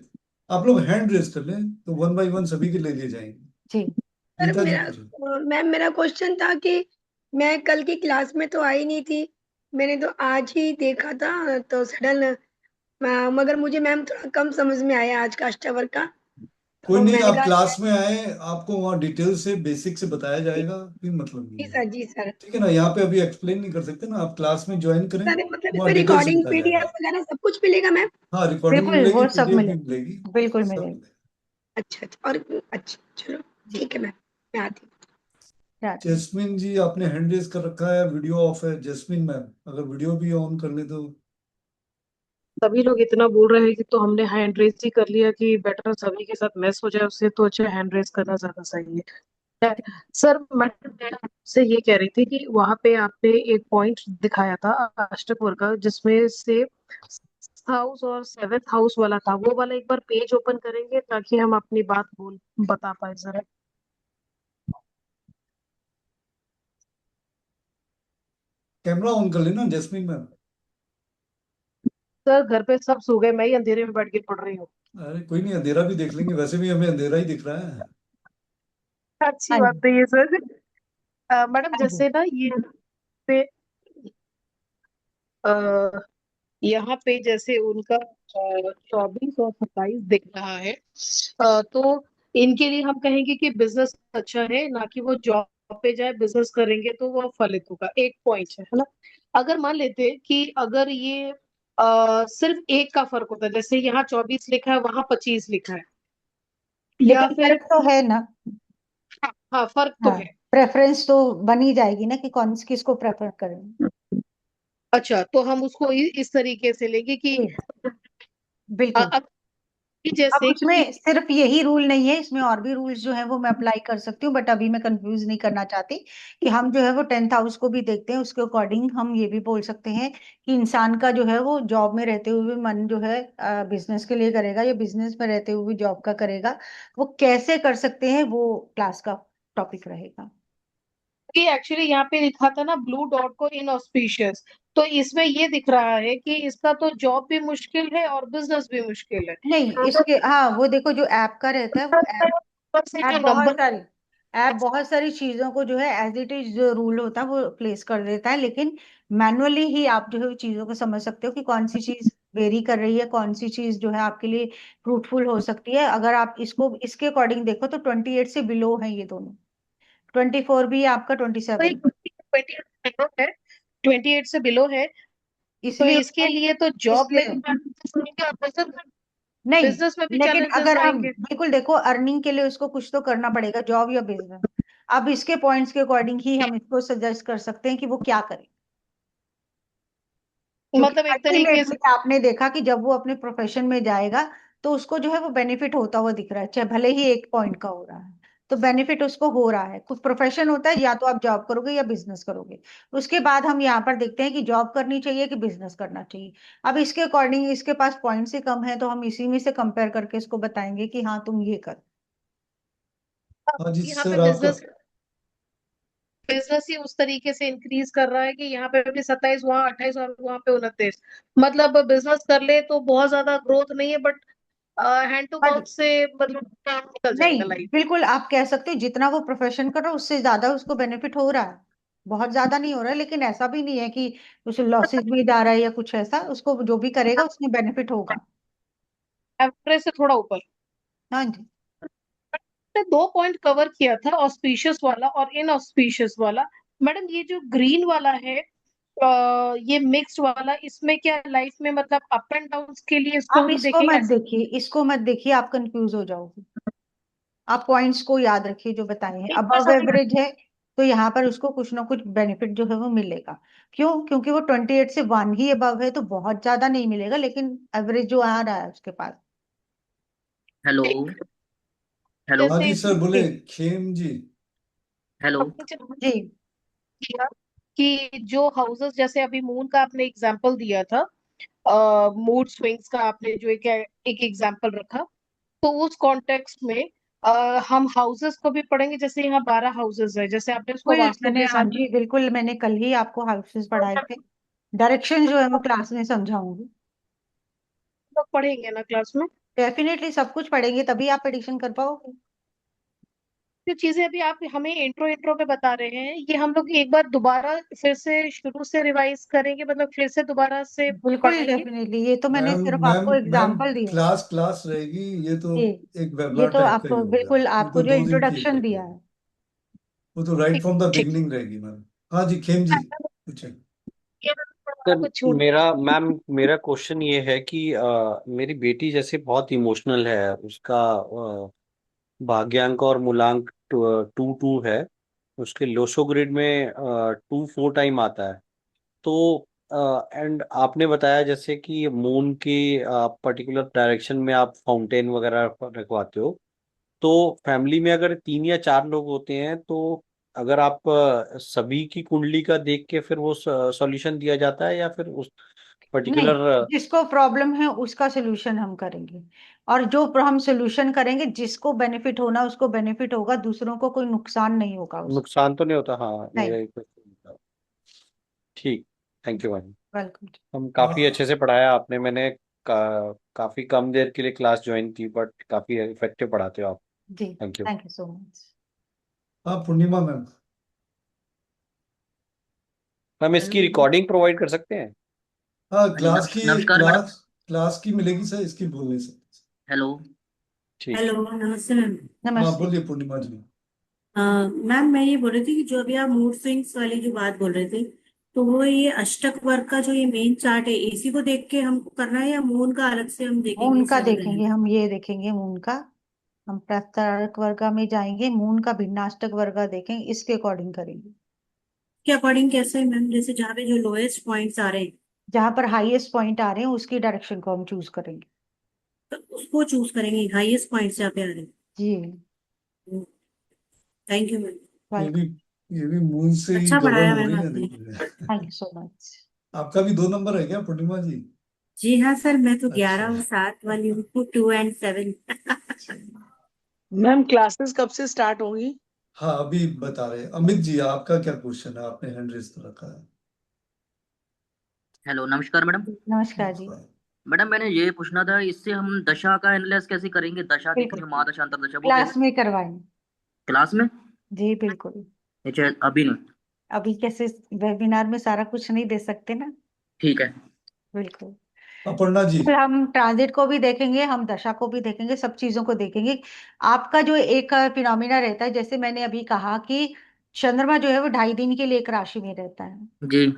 आप लोग हैंड रेज कर लें तो 1 by 1 सभी के ले लिए जाएंगे। जी सर रीता जी मेरा पूछे। मैम मेरा क्वेश्चन था कि मैं कल की क्लास में तो आई नहीं थी, मैंने तो आज ही देखा था, तो सडन मगर मुझे मैम थोड़ा कम समझ में आया आज का अष्टवर्ग का, कोई तो नहीं, मैंने आप कहा क्लास में आए, आपको वहाँ डिटेल से बेसिक से बताया जाएगा, कोई मतलब जी नहीं है। सर, जी सर। ठीक है ना, यहाँ पे अभी एक्सप्लेन नहीं कर सकते ना, आप क्लास में ज्वाइन करें, सर मतलब वहाँ इसमें डिटेल से रिकॉर्डिंग बताया पीडीएफ जाएगा। वगैरह सब कुछ मिलेगा मैम? हाँ, रिकॉर्डिंग बिल्कुल, मिलेगी, वो सब पीडीएफ भी मिलेगा, मिलेगी, बिल्कुल सब मिलेगा। मिलेगा। अच्छा अच्छा, और अच्छा चलो ठीक है मैम, मैं आती हूँ। जैस्मिन जी आपने हैंड रेज कर रखा है, वीडियो ऑफ है। जैस्मिन मैम अगर वीडियो भी ऑन कर ले तो। सभी लोग इतना बोल रहे हैं कि तो हमने हैंड रेज ही कर लिया कि बेटर सभी के साथ मैच हो जाए, उससे तो अच्छा हैंड रेज करना ज्यादा सही है। सर मैं आपसे ये कह रही थी कि वहां पे आपने एक पॉइंट दिखाया था अष्टक वर्ग का, जिसमें से हाउस और सेवेंथ हाउस वाला था, वो वाला एक बार पेज ओपन करेंगे ताकि हम अपनी बात बोल बता पाए जरा। कैमरा ऑन कर लेना जैस्मीन मैम। सर घर पे सब सो गए, मैं ही अंधेरे में बैठ के पढ़ रही हूँ। अरे कोई नहीं, अंधेरा भी देख लेंगे, वैसे भी हमें अंधेरा ही दिख रहा है। अच्छी हाँ बात जी, है ये सर। मैडम हाँ जी। जैसे ना ये पे अ, यहाँ पे जैसे उनका 24 और 27 दिख रहा है, तो इनके लिए हम कहेंगे कि बिजनेस अच्छा है, ना कि वो जॉब पे जाए, बिजनेस करेंगे तो वो फलित होगा, एक पॉइंट है ना। अगर मान लेते हैं कि अगर ये सिर्फ एक का फर्क होता है, जैसे यहाँ 24 लिखा है वहां 25 लिखा है, या लेकिन फिर फर्क तो है ना। हाँ फर्क तो हाँ, है। प्रेफरेंस तो बनी जाएगी ना कि कौन किसको प्रेफर करें। अच्छा तो हम उसको इस तरीके से लेंगे कि जी, बिल्कुल। अब अब जैसे कि उसमें सिर्फ यही रूल नहीं है, इसमें और भी रूल्स जो है वो मैं अप्लाई कर सकती हूँ, बट अभी मैं कंफ्यूज नहीं करना चाहती। कि हम जो है वो 10th हाउस को भी देखते हैं, उसके अकॉर्डिंग हम ये भी बोल सकते हैं कि इंसान का जो है वो जॉब में रहते हुए भी मन जो है बिजनेस के लिए करेगा या बिजनेस में रहते हुए भी जॉब का करेगा। वो कैसे कर सकते हैं वो क्लास का टॉपिक रहेगा। कि एक्चुअली यहाँ पे लिखा था ना ब्लू डॉट को इनऑस्पिशियस, तो इसमें ये दिख रहा है कि इसका तो जॉब भी मुश्किल है और बिजनेस भी मुश्किल है। नहीं, इसके हाँ वो देखो जो ऐप का रहता है वो ऊपर से ऐप जो बहुत नंबर सारी ऐप बहुत सारी चीजों को जो है एज इट इज जो रूल होता है वो प्लेस कर देता है, लेकिन मैनुअली ही आप जो है वो चीजों को समझ सकते हो कि कौन सी चीज वेरी कर रही है, कौन सी चीज जो है आपके लिए फ्रूटफुल हो सकती है। अगर आप इसको इसके अकॉर्डिंग देखो तो 28 से बिलो है ये दोनों। 24 भी है आपका, 27। 28 से बिलो है, तो इसलिए इसके उसमें लिए तो जॉब में इसलिए भी नहीं, बिजनेस में भी लेकिन चैलेंजेस अगर हम आएंगे। बिल्कुल देखो अर्निंग के लिए उसको कुछ तो करना पड़ेगा, जॉब या बिजनेस। अब इसके पॉइंट्स के अकॉर्डिंग ही हम इसको सजेस्ट कर सकते हैं कि वो क्या करे। क्योंकि मतलब एक तरीके अल्टीमेटली से आपने देखा कि जब वो अपने प्रोफेशन में जाएगा तो उसको जो है वो बेनिफिट होता हुआ दिख रहा है, चाहे भले ही एक पॉइंट का हो रहा है। तो बेनिफिट उसको हो रहा है। कुछ प्रोफेशन होता है, या तो आप जॉब करोगे या बिजनेस करोगे। उसके बाद हम यहाँ पर देखते हैं कि जॉब करनी चाहिए कि बिजनेस करना चाहिए। अब इसके अकॉर्डिंग इसके पास पॉइंट्स ही कम है, तो हम इसी में से कंपेयर करके इसको बताएंगे कि हाँ तुम ये कर। हाँ जी यहाँ पे सर, आपका बिजनेस ही उस तरीके से इंक्रीज कर रहा है कि यहाँ पे भी 27, वहाँ 28 और वहाँ पे 29। मतलब बिजनेस कर ले तो बहुत ज्यादा ग्रोथ नहीं है, but hand to but mouth से मतलब काम निकल नहीं, जाएगा लाइफ। बिल्कुल आप कह सकते हो जितना वो प्रोफेशन कर रहा है उससे ज्यादा उसको बेनिफिट हो रहा है। बहुत ज्यादा नहीं हो रहा है, लेकिन ऐसा भी नहीं है कि उसे लॉसेस भी जा रहा है या कुछ ऐसा। उसको जो भी करेगा उसमें बेनिफिट होगा। एवरेज से थोड़ा ऊपर। हाँ जी। ने दो पॉइंट कवर किया था, ऑस्पिशियस वाला और इनऑस्पिशियस वाला। मैडम ये जो ग्रीन वाला है, ये मिक्स्ड वाला, इसमें क्या लाइफ में मतलब अप एंड डाउन के लिए इसको आप हम इसको देखेंगे? मत देखिए, इसको मत देखिए, आप कंफ्यूज हो जाओगे। आप पॉइंट्स को याद रखिए जो बताए हैं। अबव एवरेज है तो यहाँ पर उसको कुछ ना कुछ बेनिफिट जो है वो मिलेगा। क्यों? क्योंकि वो 28 से 1 ही अबव है, तो बहुत ज्यादा नहीं मिलेगा, लेकिन एवरेज जो आ रहा है उसके पास। हेलो। हेलो। हाँ जैसे जी सर, बोले इसमें खेम जी। हेलो। जी, किया कि जो हाउसेस, जैसे अभी मून का आपने एग्जांपल दिया था, मूड स्विंग्स का आपने जो एक एक एग्जांपल रखा, तो उस कॉन्टेक्स्ट में हम हाउसेस को भी पढ़ेंगे। जैसे यहाँ 12 हाउसेस है, जैसे आपने उसको बिल्कुल वास्तु मैंने, के हाँ साथ जी बिल्कुल, मैंने कल ही आपको हाउसेस पढ़ाए थे। डायरेक्शन जो है वो क्लास में समझाऊंगी। लोग पढ़ेंगे ना क्लास में। डेफिनेटली सब कुछ पढ़ेंगे, तभी आप एडिशन कर पाओगे। जो चीजें अभी आप हमें इंट्रो इंट्रो पे बता रहे हैं, ये हम लोग एक बार दोबारा फिर से शुरू से रिवाइज करेंगे, मतलब फिर से दोबारा से बिल्कुल पढ़ेंगे। डेफिनेटली, ये तो मैंने मैम सिर्फ मैम आपको मैम एग्जाम्पल दिया। क्लास क्लास रहेगी, ये तो जी, एक ये वेबिनार तो टाइप का ही आपको हो गया। बिल्कुल ये आपको तो जो 2 दिन की इंट्रोडक्शन हो दिया गया, है। वो तो राइट ठीक फ्रॉम द ठीक। बिगनिंग रहेगी मैम। हाँ जी खेम जी, पूछे। सर कुछ छूट मेरा मैम मेरा क्वेश्चन ये है कि मेरी बेटी जैसे बहुत इमोशनल है, उसका भाग्यांक और मूलांक 2 2 है। उसके लोशो ग्रिड में 2 4 टाइम आता है। तो एंड आपने बताया जैसे कि मून की पर्टिकुलर डायरेक्शन में आप फाउंटेन वगैरह रखवाते हो, तो फैमिली में अगर 3 या 4 लोग होते हैं तो अगर आप सभी की कुंडली का देख के फिर वो सॉल्यूशन दिया जाता है, या फिर उस नहीं, पर्टिकुलर। जिसको प्रॉब्लम है उसका सोल्यूशन हम करेंगे। और जो हम सोल्यूशन करेंगे, जिसको बेनिफिट होना उसको बेनिफिट होगा, दूसरों को कोई नुकसान नहीं होगा उससे। नुकसान तो नहीं होता? हाँ, नहीं। ये ठीक। Thank you ma'am. वेलकम। हम काफी अच्छे से पढ़ाया आपने। मैंने काफी कम देर के लिए क्लास ज्वाइन की, बट काफी इफेक्टिव पढ़ाते हो आप। जी, thank you. Thank you so much. हाँ पूर्णिमा मैम। हम इसकी रिकॉर्डिंग प्रोवाइड कर सकते हैं? हाँ क्लास की नमस्कार मैडम। क्लास की मिलेगी सर, इसकी बोल नहीं सकते। हेलो। ठीक। हेलो, नमस्ते मैम। हाँ नमस्ते। बोलिए पूर्णिमा जी। मैम मैं ये बोल रही थी कि जो अभी आप मूड स्विंग्स वाली जो बात बोल रहे थे, तो वो ये अष्टक वर्ग का जो ये मेन चार्ट है, इसी को देख के हमको करना है या मून का अलग से हम देखेंगे मून का 7 देखेंगे हम, ये देखेंगे मून का। हम प्रस्तारक वर्गा में जाएंगे, मून का भिन्नाष्टक वर्गा देखेंगे, इसके अकॉर्डिंग करेंगे। के अकॉर्डिंग कैसे है मैम? जैसे जहाँ पे जो लोएस्ट पॉइंट्स आ रहे हैं, जहां पर हाईएस्ट पॉइंट आ रहे हैं उसकी डायरेक्शन को हम चूज करेंगे। तो उसको चूज करेंगे, हाईएस्ट पॉइंट्स जहाँ पे आ रहे जी। हैं। Thank you ma'am. ये वेलकम। भी ये भी मून से ही अच्छा गड़बड़ पढ़ाया हो मैम रही है आपने। देखिए। Thank you so much. आपका भी 2 नंबर है क्या पूर्णिमा जी? जी हाँ सर, मैं तो 11 अच्छा। और 7 वाली हूँ, 2 and 7। मैम क्लासेस कब से स्टार्ट होंगी? हाँ अभी बता रहे हैं। अमित जी आपका क्या क्वेश्चन है? आपने हैंड रेज तो रखा है। हेलो, नमस्कार मैडम। नमस्कार जी। मैडम मैंने ये पूछना था, इससे हम दशा का एनालाइज कैसे करेंगे? दशा की बिल्कुल, कुछ महादशा अंतरदशा वो क्लास कैसे? में करवाएंगे। क्लास में? जी बिल्कुल। अच्छा, अभी नहीं। अभी कैसे, वेबिनार में सारा कुछ नहीं दे सकते ना। ठीक है। बिल्कुल। अपर्णा जी। फिर हम ट्रांजिट को भी देखेंगे, हम दशा को भी देखेंगे, सब चीजों को देखेंगे। आपका जो एक फिनोमिना रहता है, जैसे मैंने अभी कहा कि चंद्रमा जो है वो 2.5 दिन के लिए एक राशि में रहता है। जी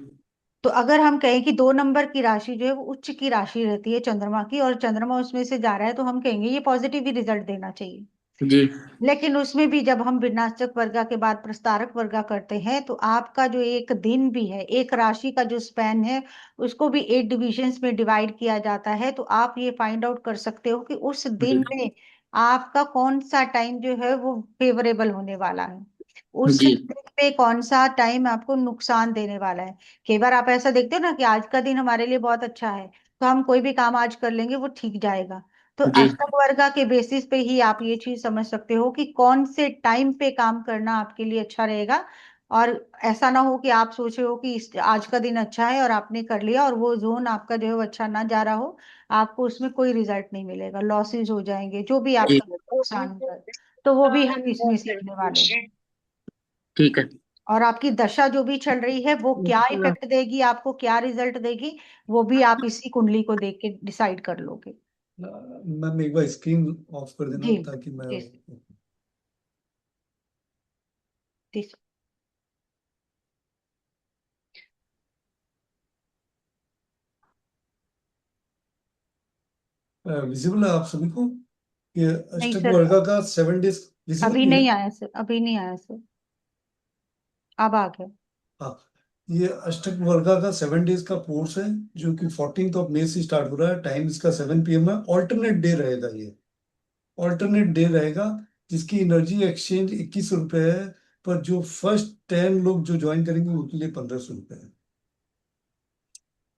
तो अगर हम कहें कि 2 नंबर की राशि जो है वो उच्च की राशि रहती है चंद्रमा की, और चंद्रमा उसमें से जा रहा है, तो हम कहेंगे ये पॉजिटिव ही रिजल्ट देना चाहिए। जी लेकिन उसमें भी जब हम विनाशक वर्गा के बाद प्रस्तारक वर्गा करते हैं, तो आपका जो एक दिन भी है, एक राशि का जो स्पैन है, उसको भी 8 डिविजन्स में डिवाइड किया जाता है। तो आप ये फाइंड आउट कर सकते हो कि उस दिन जी में आपका कौन सा टाइम जो है वो फेवरेबल होने वाला है, उस जी दिन पे कौन सा टाइम आपको नुकसान देने वाला है। कई बार आप ऐसा देखते हो ना कि आज का दिन हमारे लिए बहुत अच्छा है, तो हम कोई भी काम आज कर लेंगे वो ठीक जाएगा। तो जी अष्टक वर्गा के बेसिस पे ही आप ये चीज समझ सकते हो कि कौन से टाइम पे काम करना आपके लिए अच्छा रहेगा। और ऐसा ना हो कि आप सोचे हो कि आज का दिन अच्छा है और आपने कर लिया, और वो जोन आपका जो है वो अच्छा ना जा रहा हो, आपको उसमें कोई रिजल्ट नहीं मिलेगा, लॉसेस हो जाएंगे, जो भी जी। आपका नुकसान होगा। तो वो भी हम इसमें सीखने वाले हैं। ठीक है। और आपकी दशा जो भी चल रही है वो क्या इफेक्ट देगी, आपको क्या रिजल्ट देगी, वो भी आप इसी कुंडली को देख के डिसाइड कर लोगे। मैम एक बार स्क्रीन ऑफ कर देना जी ताकि मैं जी जी। विजिबल है आप सभी को? ये नहीं अष्टक सर, वर्गा का 7 डेज विजिबल अभी नहीं है? नहीं आया सर, अभी नहीं आया सर, अब आ गया। हाँ ये अष्टक वर्गा का 7 डेज का कोर्स है जो कि 14 मई से स्टार्ट हो रहा है। टाइम इसका 7 PM है। ऑल्टरनेट डे रहेगा ये, ऑल्टरनेट डे रहेगा, जिसकी एनर्जी एक्सचेंज 21 रुपए है। पर जो फर्स्ट 10 लोग जो ज्वाइन करेंगे उनके लिए 1500 रुपए है।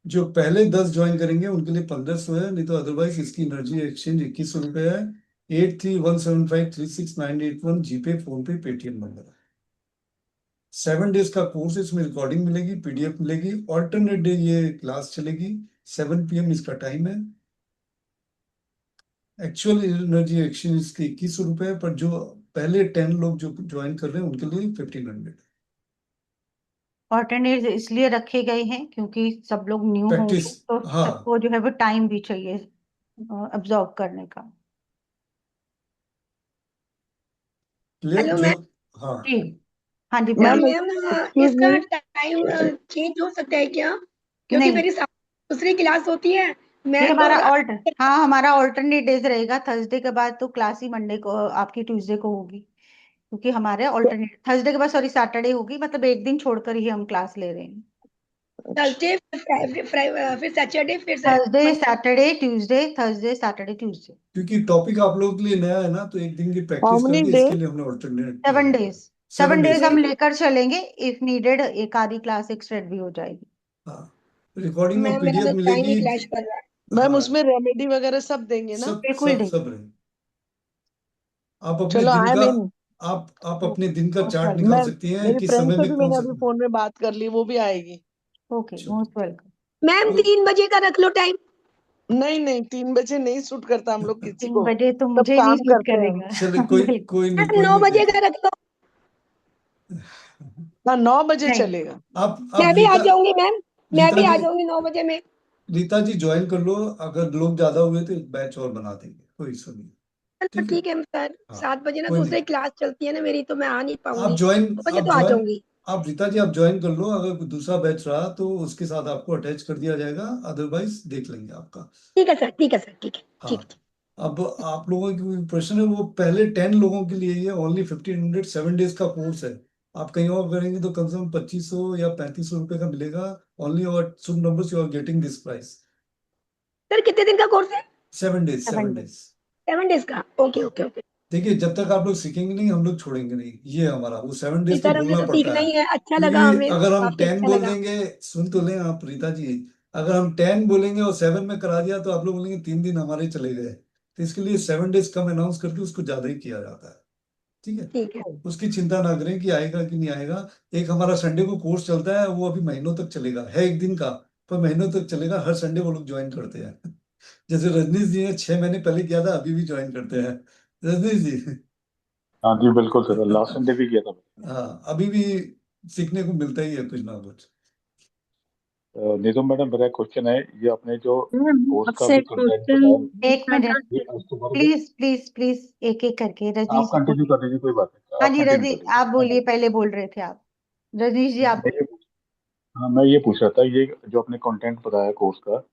जो पहले 10 ज्वाइन करेंगे उनके लिए 1500 है, नहीं तो अदरवाइज इसकी एनर्जी एक्सचेंज 2100 रुपए है। 8317536981 जीपे, फोन पे, पेटीएम नंबर है। 7 डेज का कोर्स है, इसमें रिकॉर्डिंग मिलेगी, पीडीएफ मिलेगी। ऑल्टरनेट डे ये क्लास चलेगी, 7 PM इसका टाइम है। एक्चुअल एनर्जी एक्सचेंज इसके 2100 रुपए है, पर जो पहले 10 लोग जो ज्वाइन कर रहे हैं उनके लिए 1500। ऑल्टरनेट इसलिए रखे गए हैं क्योंकि सब लोग न्यू प्रैक्टिस। होंगे, तो हाँ सबको जो है वो टाइम भी चाहिए अब्जॉर्व करने का। क्लियर हेलो जो। मैम। हाँ जी हाँ जी मैम बोलिए। मैम एक्सक्यूज इसका मी। टाइम चेंज हो सकता है क्या? क्योंकि नहीं, मेरी दूसरी क्लास होती है। ये मैं तो हमारा अगर हाँ, हमारा ऑल्टरनेट डेज रहेगा। थर्सडे के बाद तो क्लास ही मंडे को, आपकी ट्यूसडे को होगी, क्योंकि हमारे ऑल्टरनेट थर्सडे के बाद, सॉरी, सैटरडे होगी, मतलब एक दिन छोड़कर ही हम क्लास ले रहे हैं। थर्सडे, फिर सैटरडे, फिर Thursday Saturday Tuesday, Thursday Saturday Tuesday, क्योंकि टॉपिक आप लोगों के लिए नया है ना, तो एक दिन की हाउ प्रैक्टिस मेनी करके डे? इसके लिए हमने ऑल्टरनेट किया 7 है। डेज, 7 7 डेज डेज के हम लिए। लेकर चलेंगे, इफ नीडेड एक आधी क्लास एक्सटेंड भी हो जाएगी। हाँ, रिकॉर्डिंग और मैम मेरा पीडीएफ तो टाइम ही मिलेगी। क्लैश कर रहा है। मैम हाँ, उसमें रेमेडी वगैरह सब देंगे ना? सब बिल्कुल सब देंगे। सब रहेंगे। आप अपने चलो, दिन आई का एम इन। आप अपने दिन का मोस्ट चार्ट वेलकम। निकाल मैं सकती हैं मेरी कि फ्रेंड समय से में भी कौन मैंने सा अभी करना फोन में बात कर ली, वो भी आएगी। ओके, है। Most welcome. मैम तो 3 बजे का रख लो टाइम। नहीं नहीं, 3 बजे नहीं सूट करता हम लोग किसी 3 को। बजे तो सब मुझे नहीं काम सूट करते हैं हम। करेगा। चले, कोई बिल्कुल कोई नहीं, मैम कोई 9 नहीं बजे देख। का रख लो। हाँ, 9 बजे नहीं, चलेगा। आप मैं भी आ रीता जाऊंगी मैम, मैं रीता भी आ जी जाऊंगी 9 बजे में। रीता जी ज्वाइन कर लो। अगर लोग ज्यादा हुए तो एक बैच और बना देंगे, कोई इशू नहीं। चलो ठीक है। ठीक है सर, हाँ, 7 बजे ना कोई नहीं। दूसरी क्लास चलती है ना मेरी, तो मैं आ नहीं आप पाऊंगी। ज्वाइन 9 बजे आप तो आ ज्वाइन जाऊंगी। आप रीता जी आप ज्वाइन कर लो। अगर कोई दूसरा बैच रहा तो उसके साथ आपको अटैच कर दिया जाएगा, अदरवाइज देख लेंगे आपका। ठीक है सर, ठीक है सर, ठीक है, ठीक हाँ, है। अब आप लोगों की कोई प्रश्न है, वो पहले 10 लोगों के लिए ये ओनली 1500 7 डेज का कोर्स है। आप कहीं और करेंगे तो कम से कम 2500 या 3500 रुपए का मिलेगा। ओनली और सुन numbers you are getting this price. Sir कितने दिन का कोर्स है? 7 डेज, 7 7 डेज। डेज। 7 डेज का? ओके हाँ, ओके ओके। देखिए, जब तक आप लोग सीखेंगे नहीं हम लोग छोड़ेंगे नहीं। ये हमारा वो 7 नहीं डेज तो सर, हमें बोलना तो पड़ता सीखना है। ही है, अच्छा लगा क्योंकि हमें, अगर हम काफी 10 अच्छा बोल लगा। देंगे, सुन तो लें आप रीता जी। अगर हम 10 बोलेंगे और 7 में करा दिया तो आप लोग बोलेंगे 3 दिन हमारे चले गए। तो इसके लिए 7 डेज कम अनाउंस करके उसको ज्यादा ही किया जाता है। ठीक है। ठीक है। उसकी चिंता ना करें कि आएगा कि नहीं आएगा। एक हमारा संडे को कोर्स चलता है, वो अभी महीनों तक चलेगा, है एक दिन का, पर महीनों तक चलेगा। हर संडे वो लोग ज्वाइन करते हैं। जैसे रजनीश जी ने 6 महीने पहले किया था, अभी भी ज्वाइन करते हैं। रजनीश जी। हाँ जी बिल्कुल सर, लास्ट संडे भी किया था। हाँ, अभी भी सीखने को मिलता ही है कुछ ना कुछ। नीतू मैडम, मेरा क्वेश्चन है, ये आपने जो मैम कोर्स का आपसे भी एक कंटेंट क्वेश्चन बताया, एक पूछना था मिनट, ये कि अष्टवर्ग, प्लीज प्लीज प्लीज, एक एक करके आप रजनीश जी कंटिन्यू बोलिए। कर दीजिए, कोई बात नहीं, हाँ आप जी, कंटिन्यू रजनी कर दीजिए। आप बोलिए, पहले बोल रहे थे आप। रजनीश जी आप मैं बोलिए। ये हाँ, मैं ये पूछ रहा था, ये जो आपने कंटेंट बताया कोर्स का,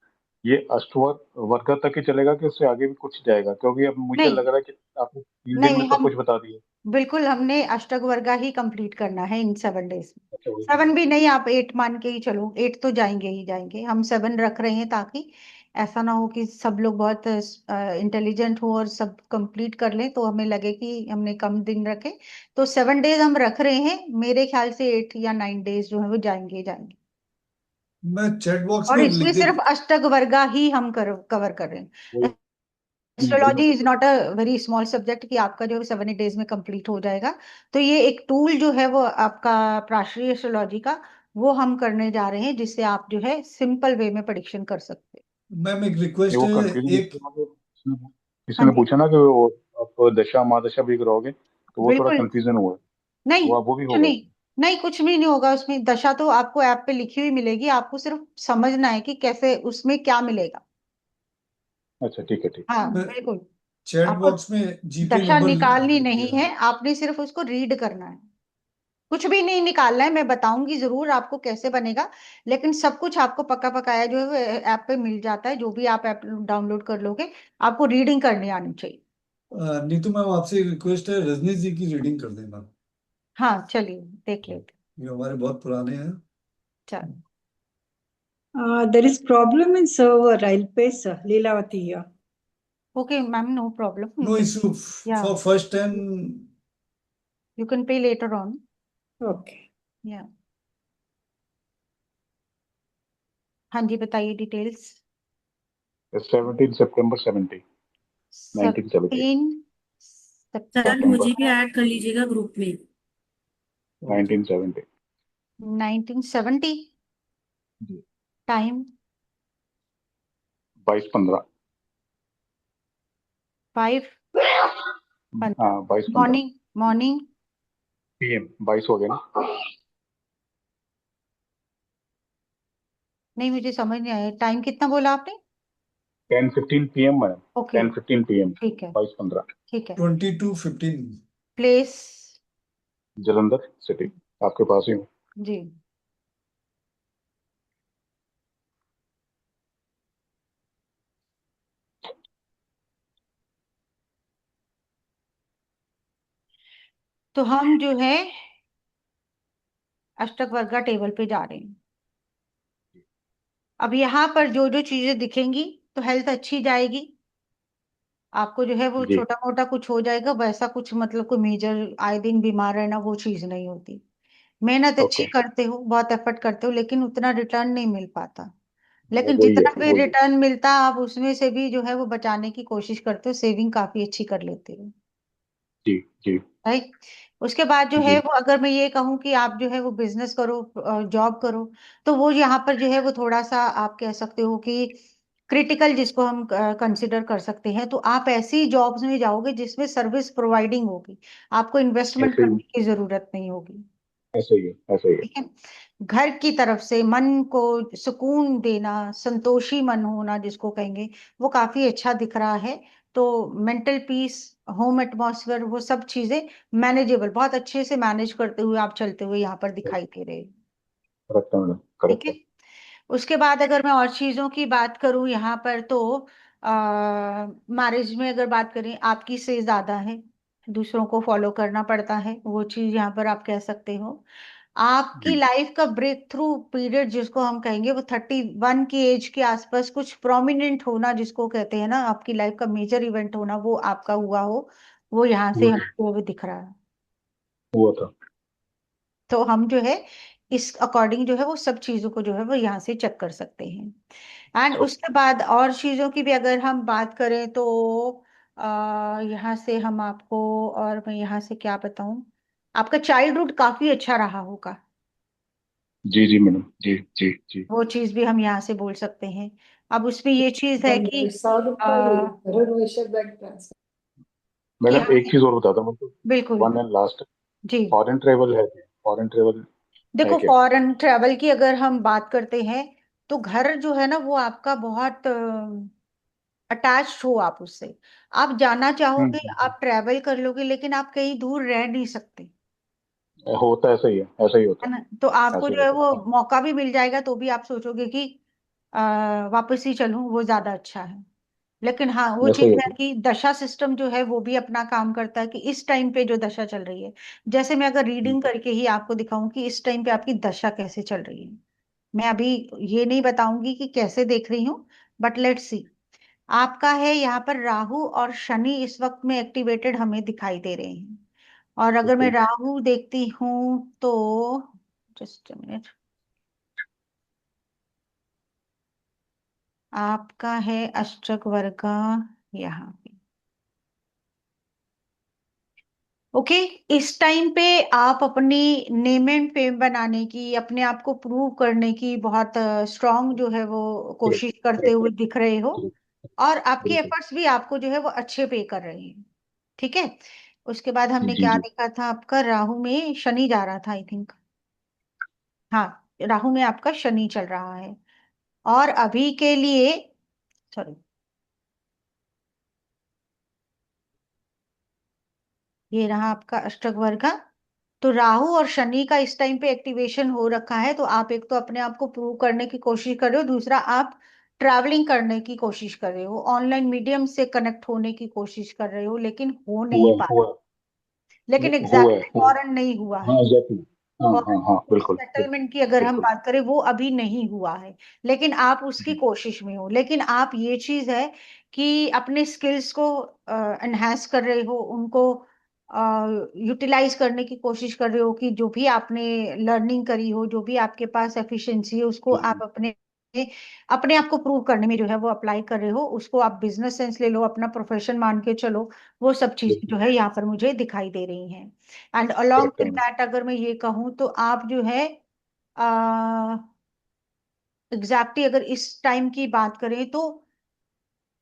ये अष्टवर्ग वर्ग तक ही चलेगा कि उससे आगे भी कुछ जाएगा? क्योंकि अब मुझे नहीं लग रहा है कि आपने 3 दिन में नहीं, सब हम कुछ बता दिया। बिल्कुल हमने अष्टक वर्गा ही कंप्लीट करना है इन 7 डेज में। अच्छा, वही 7 करना भी नहीं, आप 8 मान के ही चलो, 8 तो जाएंगे ही जाएंगे। हम 7 रख रहे हैं ताकि ऐसा ना हो कि सब लोग बहुत इंटेलिजेंट हो और सब कंप्लीट कर लें तो हमें लगे कि हमने कम दिन रखे। तो 7 डेज हम रख रहे हैं, मेरे ख्याल से 8 या 9 डेज जो है वो जाएंगे ही जाएंगे। मैं चैट बॉक्स और में इसमें लिख दे। सिर्फ अष्टक वर्गा ही हम कवर कर रहे हैं। वही वही मैं एस्ट्रोलॉजी पूछ इज रहा not a very small subject कि आपका जो 7 डेज में कंप्लीट हो जाएगा। तो ये एक टूल जो है वो आपका प्राश्री एस्ट्रोलॉजी का, वो हम करने जा रहे हैं जिससे आप जो है सिंपल वे में प्रिडिक्शन कर सकते मैम एक नहीं, रिक्वेस्ट वो है। कंफ्यूजन एक किसी हैं। हाँ ने जी, पूछा ना कि वो आप दशा महादशा भी कराओगे, तो वो थोड़ा बिल्कुल। कंफ्यूजन हुआ है। नहीं, वो भी कुछ होगा नहीं, उसमें? नहीं कुछ भी नहीं होगा उसमें। दशा तो आपको ऐप पे लिखी हुई मिलेगी, आपको सिर्फ समझना है कि कैसे उसमें क्या मिलेगा। अच्छा ठीक है, ठीक। हाँ मैं बिल्कुल। चैट आपको बॉक्स में जीपे दशा नंबर निकालनी लिख नहीं दिया है, है। आपने सिर्फ उसको रीड करना है। कुछ भी नहीं निकालना है, मैं बताऊंगी जरूर आपको कैसे बनेगा। लेकिन सब कुछ आपको पक्का पकाया जो है ऐप पे मिल जाता है, जो भी आप ऐप डाउनलोड कर लोगे। आपको रीडिंग करनी आनी चाहिए। नीतू मैम, आपसे एक रिक्वेस्ट है, रजनीश जी की रीडिंग कर देना। हाँ चलिए, देख लेते ये हमारे बहुत पुराने हैं। चलो। There is problem in server. I'll paste Leelavati here. Okay ma'am, no problem, you know can, issue या for first 10। You can pay later on. Okay. या हाँ जी, बताइए डिटेल्स। 17 सितंबर 1970। 17 सर सितंबर मुझे भी ऐड कर लीजिएगा ग्रुप में। 1970। 1970। जी। टाइम 22:15। 5 हाँ, 22:15 मॉर्निंग, मॉर्निंग। PM। 22 हो गया ना? नहीं, मुझे समझ नहीं आया, टाइम कितना बोला आपने? 10:15 PM मैम। Okay, 10:15 PM। ठीक है, 22:15। ठीक है। 22:15। प्लेस? जलंधर सिटी, आपके पास ही हूँ। जी। तो हम जो है अष्टक वर्गा टेबल पे जा रहे हैं। अब यहाँ पर जो जो चीजें दिखेंगी तो हेल्थ अच्छी जाएगी, आपको जो है वो जी। छोटा मोटा कुछ हो जाएगा, वैसा कुछ मतलब कोई मेजर आए दिन बीमार रहना वो चीज नहीं होती। मेहनत अच्छी ओके। करते हो, बहुत एफर्ट करते हो, लेकिन उतना रिटर्न नहीं मिल पाता। लेकिन वही है जितना भी वही है। रिटर्न मिलता आप उसमें से भी जो है वो बचाने की कोशिश करते हो, सेविंग काफी अच्छी कर लेते हो। जी जी राइट। उसके बाद जो है जी। वो अगर मैं ये कहूँ कि आप जो है वो बिजनेस करो, जॉब करो, तो वो यहाँ पर जो है वो थोड़ा सा आप कह सकते हो कि क्रिटिकल, जिसको हम कंसिडर कर सकते हैं। तो आप ऐसी जॉब्स में जाओगे जिसमें सर्विस प्रोवाइडिंग होगी, आपको इन्वेस्टमेंट ऐसे ही करने की जरूरत नहीं होगी। ऐसे ही है ऐसे ही है। ठीक है। घर की तरफ से मन को सुकून देना, संतोषी मन होना जिसको कहेंगे, वो काफी अच्छा दिख रहा है। तो मेंटल पीस, होम एटमॉस्फेयर, वो सब चीजें मैनेजेबल, बहुत अच्छे से मैनेज करते हुए आप चलते हुए यहाँ पर दिखाई दे रहे हैं। करेक्ट है मैडम, ठीक करेक्ट है। है। उसके बाद अगर मैं और चीजों की बात करूं यहाँ पर, तो मैरिज में अगर बात करें, आपकी से ज्यादा है, दूसरों को फॉलो करना पड़ता है, वो चीज यहाँ पर आप कह सकते हो। आपकी जी लाइफ का ब्रेक थ्रू पीरियड जिसको हम कहेंगे, वो 31 की एज के आसपास कुछ प्रोमिनेंट होना जिसको कहते हैं ना, आपकी लाइफ का मेजर इवेंट होना, वो आपका हुआ हो, वो यहाँ से हुआ हमको वो दिख रहा है। हुआ था। तो हम जो है इस अकॉर्डिंग जो है वो सब चीजों को जो है वो यहाँ से चेक कर सकते हैं। And okay. उसके बाद और चीजों की भी अगर हम बात करें, तो यहाँ से हम आपको, और मैं यहाँ से क्या बताऊं, आपका चाइल्डहुड काफी अच्छा रहा होगा, जी जी मैडम, जी जी जी। वो चीज भी हम यहाँ से बोल सकते हैं। अब उसमें ये चीज है कि मैडम एक हमें, चीज और बताता हूँ तो, बिल्कुल वन एंड लास्ट। जी। फॉरेन ट्रेवल है, फॉरेन ट्रेवल है देखो क्या? फॉरेन ट्रेवल की अगर हम बात करते हैं, तो घर जो है ना वो आपका बहुत अटैच्ड हो आप उससे, आप जाना चाहोगे, आप ट्रैवल कर लोगे, लेकिन आप कहीं दूर रह नहीं सकते, होता है, ऐसा ही है, ऐसा ही होता है ना। तो है, आपको ऐसा ही जो है होता वो है। हाँ, मौका भी मिल जाएगा तो भी आप सोचोगे कि वापस ही चलूं, वो ज्यादा अच्छा है। लेकिन हाँ, वो ऐसा ही चीज है होता कि दशा सिस्टम जो है वो भी अपना काम करता है, कि इस टाइम पे जो दशा चल रही है, जैसे मैं अगर है। रीडिंग करके ही आपको दिखाऊं कि इस टाइम पे आपकी दशा कैसे चल रही है, मैं अभी ये नहीं बताऊंगी कि कैसे देख रही हूँ, बट लेट्स सी। आपका है यहाँ पर राहु और शनि इस वक्त में एक्टिवेटेड हमें दिखाई दे रहे हैं। और अगर मैं ओके। राहु देखती हूँ तो, जस्ट मिनट, आपका है अष्टक वर्ग यहाँ पे। ओके। इस टाइम पे आप अपनी नेम एंड फेम बनाने की, अपने आप को प्रूव करने की बहुत स्ट्रांग जो है वो करेक्ट कोशिश करते करेक्ट हुए दिख रहे हो। करेक्ट। और आपके बिल्कुल। एफर्ट्स भी आपको जो है वो अच्छे पे कर रहे हैं। ठीक है। उसके बाद जी हमने जी क्या जी। देखा था, आपका राहु में शनि जा रहा था आई थिंक। हाँ, राहु में आपका शनि चल रहा है। और अभी के लिए, सॉरी, ये रहा आपका अष्टक वर्ग का। तो राहु और शनि का इस टाइम पे एक्टिवेशन हो रखा है, तो आप एक तो अपने आप को प्रूव करने की कोशिश कर रहे हो, दूसरा आप ट्रैवलिंग करने की कोशिश कर रहे हो, ऑनलाइन मीडियम से कनेक्ट होने की कोशिश कर रहे हो, लेकिन हो नहीं हुआ पा रहा। हुआ लेकिन हुआ है एग्जैक्टली हुआ। फॉरेन नहीं हुआ है। हाँ एग्जैक्टली। हाँ हाँ हाँ, फॉरेन बिल्कुल सेटलमेंट की अगर हम बिल्कुल। बात करें, वो अभी नहीं हुआ है, लेकिन आप उसकी जी कोशिश में हो। लेकिन आप, ये चीज है कि अपने स्किल्स को एनहांस कर रहे हो, उनको यूटिलाइज करने की कोशिश कर रहे हो, कि जो भी आपने लर्निंग करी हो, जो भी आपके पास एफिशिएंसी है, उसको जी आप अपने अपने आप को प्रूव करने में जो है वो अप्लाई कर रहे हो। उसको आप बिजनेस सेंस ले लो, अपना प्रोफेशन मान के चलो, वो सब चीजें जो बिल्कुल। है यहाँ पर मुझे दिखाई दे रही हैं। एंड अलोंग करेक्ट है विद मैडम। दैट अगर मैं ये कहूँ, तो आप जो है एग्जैक्टली अगर इस टाइम की बात करें, तो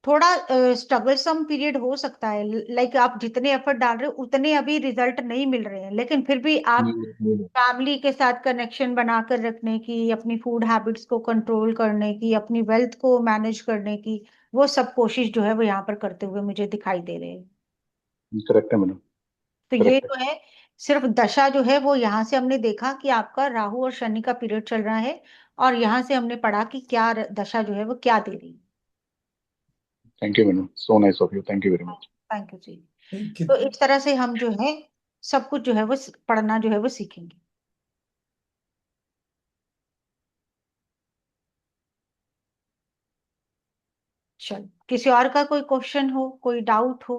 थोड़ा स्ट्रगलसम पीरियड हो सकता है। लाइक आप जितने एफर्ट डाल रहे हो उतने अभी रिजल्ट नहीं मिल रहे हैं, लेकिन फिर भी आप नहीं। फैमिली के साथ कनेक्शन बनाकर रखने की, अपनी फूड हैबिट्स को कंट्रोल करने की, अपनी वेल्थ को मैनेज करने की, वो सब कोशिश जो है वो यहाँ पर करते हुए मुझे दिखाई दे रहे हैं। करेक्ट है मैडम, तो ये करेक्ट है। जो है, सिर्फ दशा जो है वो यहाँ से हमने देखा कि आपका राहु और शनि का पीरियड चल रहा है, और यहाँ से हमने पढ़ा कि क्या दशा जो है वो क्या दे रही है। Thank you madam, so nice of you, thank you very much. Thank you जी। तो इस तरह से हम जो है सब कुछ जो है वो पढ़ना जो है वो सीखेंगे। चलो, किसी और का कोई क्वेश्चन हो, कोई डाउट हो?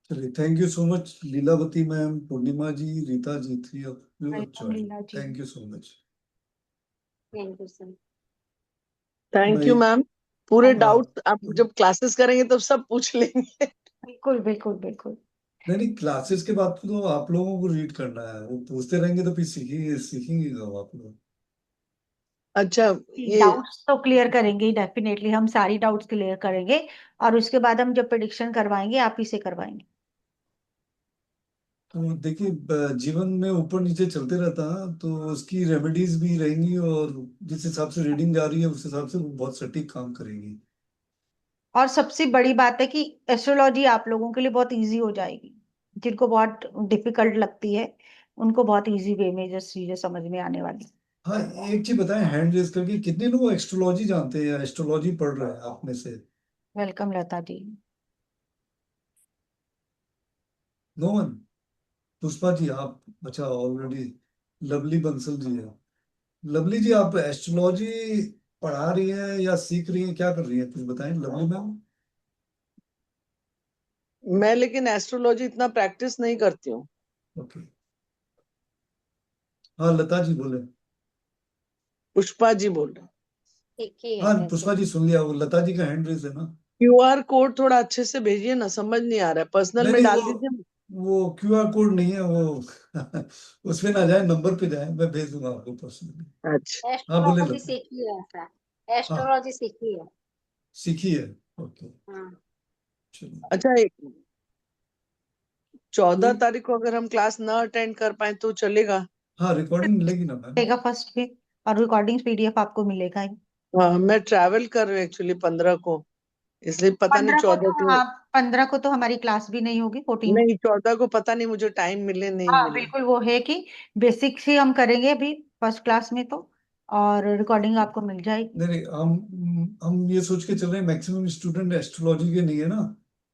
चलिए, thank you so much Leelavati ma'am, Purnima ji, Rita ji, 3 of you have welcome joined. Leela ji. Thank you so much. Thank you sir. Thank you मैं मैम। पूरे थैंक डाउट आप जब क्लासेस करेंगे तो सब पूछ लेंगे। बिल्कुल बिल्कुल बिल्कुल। नहीं, क्लासेस के बाद तो आप लोगों को रीड करना है, वो पूछते रहेंगे तो फिर सीखेंगे कब आप लोग। अच्छा, ये डाउट्स तो क्लियर करेंगे ही, डेफिनेटली हम सारी डाउट्स क्लियर करेंगे, और उसके बाद हम जब प्रेडिक्शन करवाएंगे आप ही से करवाएंगे। तो देखिए, जीवन में ऊपर नीचे चलते रहता है, तो उसकी रेमेडीज भी रहेंगी, और जिस हिसाब से रीडिंग जा रही है उस हिसाब से वो बहुत सटीक काम करेगी। और सबसे बड़ी बात है कि एस्ट्रोलॉजी आप लोगों के लिए बहुत इजी हो जाएगी, जिनको बहुत डिफिकल्ट लगती है उनको बहुत इजी वे में जो चीजें समझ में आने वाली। हाँ, एक चीज बताएं, हैंड रेज करके कितने लोग एस्ट्रोलॉजी जानते हैं, एस्ट्रोलॉजी पढ़ रहे हैं आप में से? Welcome Lata ji. No one. Pushpa ji आप, अच्छा ऑलरेडी। लवली बंसल जी है। लवली जी, आप एस्ट्रोलॉजी पढ़ा रही है या सीख रही है, क्या कर रही है, कुछ बताएं लवली मैम। मैं लेकिन एस्ट्रोलॉजी इतना प्रैक्टिस नहीं करती हूँ। ओके। हाँ, लता जी बोले। पुष्पा जी बोल रहे हैं। सीखी है हाँ, वैसे। पुष्पा जी सुन लिया, वो लता जी का हैंड रेज है ना। QR कोड थोड़ा अच्छे से भेजिए ना, समझ नहीं आ रहा है, पर्सनल नहीं में नहीं, डाल दीजिए ना। वो क्यूआर कोड नहीं है वो उसमें ना जाए, नंबर पे जाए, मैं भेज दूंगा आपको पर्सनली। अच्छा, हाँ, बोले एस्ट्रोलॉजी लता। सीखी है सर, हाँ, एस्ट्रोलॉजी सीखी है। सीखी है। ओके, हाँ। चलो। अच्छा, 14 कोई, तारीख को अगर हम क्लास ना अटेंड कर पाए तो चलेगा? हाँ, रिकॉर्डिंग मिलेगी ना मैम। मिलेगा फर्स्ट पे, और रिकॉर्डिंग्स पीडीएफ आपको मिलेगा ही। हाँ, मैं ट्रैवल कर रही हूँ एक्चुअली 15 को, इसलिए पता नहीं 15 को 14 तो को। हाँ, 15 को तो हमारी क्लास भी नहीं होगी, 14। नहीं, 14 को पता नहीं मुझे टाइम मिले नहीं हाँ मिले। बिल्कुल, वो है कि बेसिक्स ही हम करेंगे अभी फर्स्ट क्लास में तो, और रिकॉर्डिंग आपको मिल जाएगी। नहीं नहीं, हम ये सोच के चल रहे हैं, मैक्सिमम स्टूडेंट एस्ट्रोलॉजी के नहीं है ना,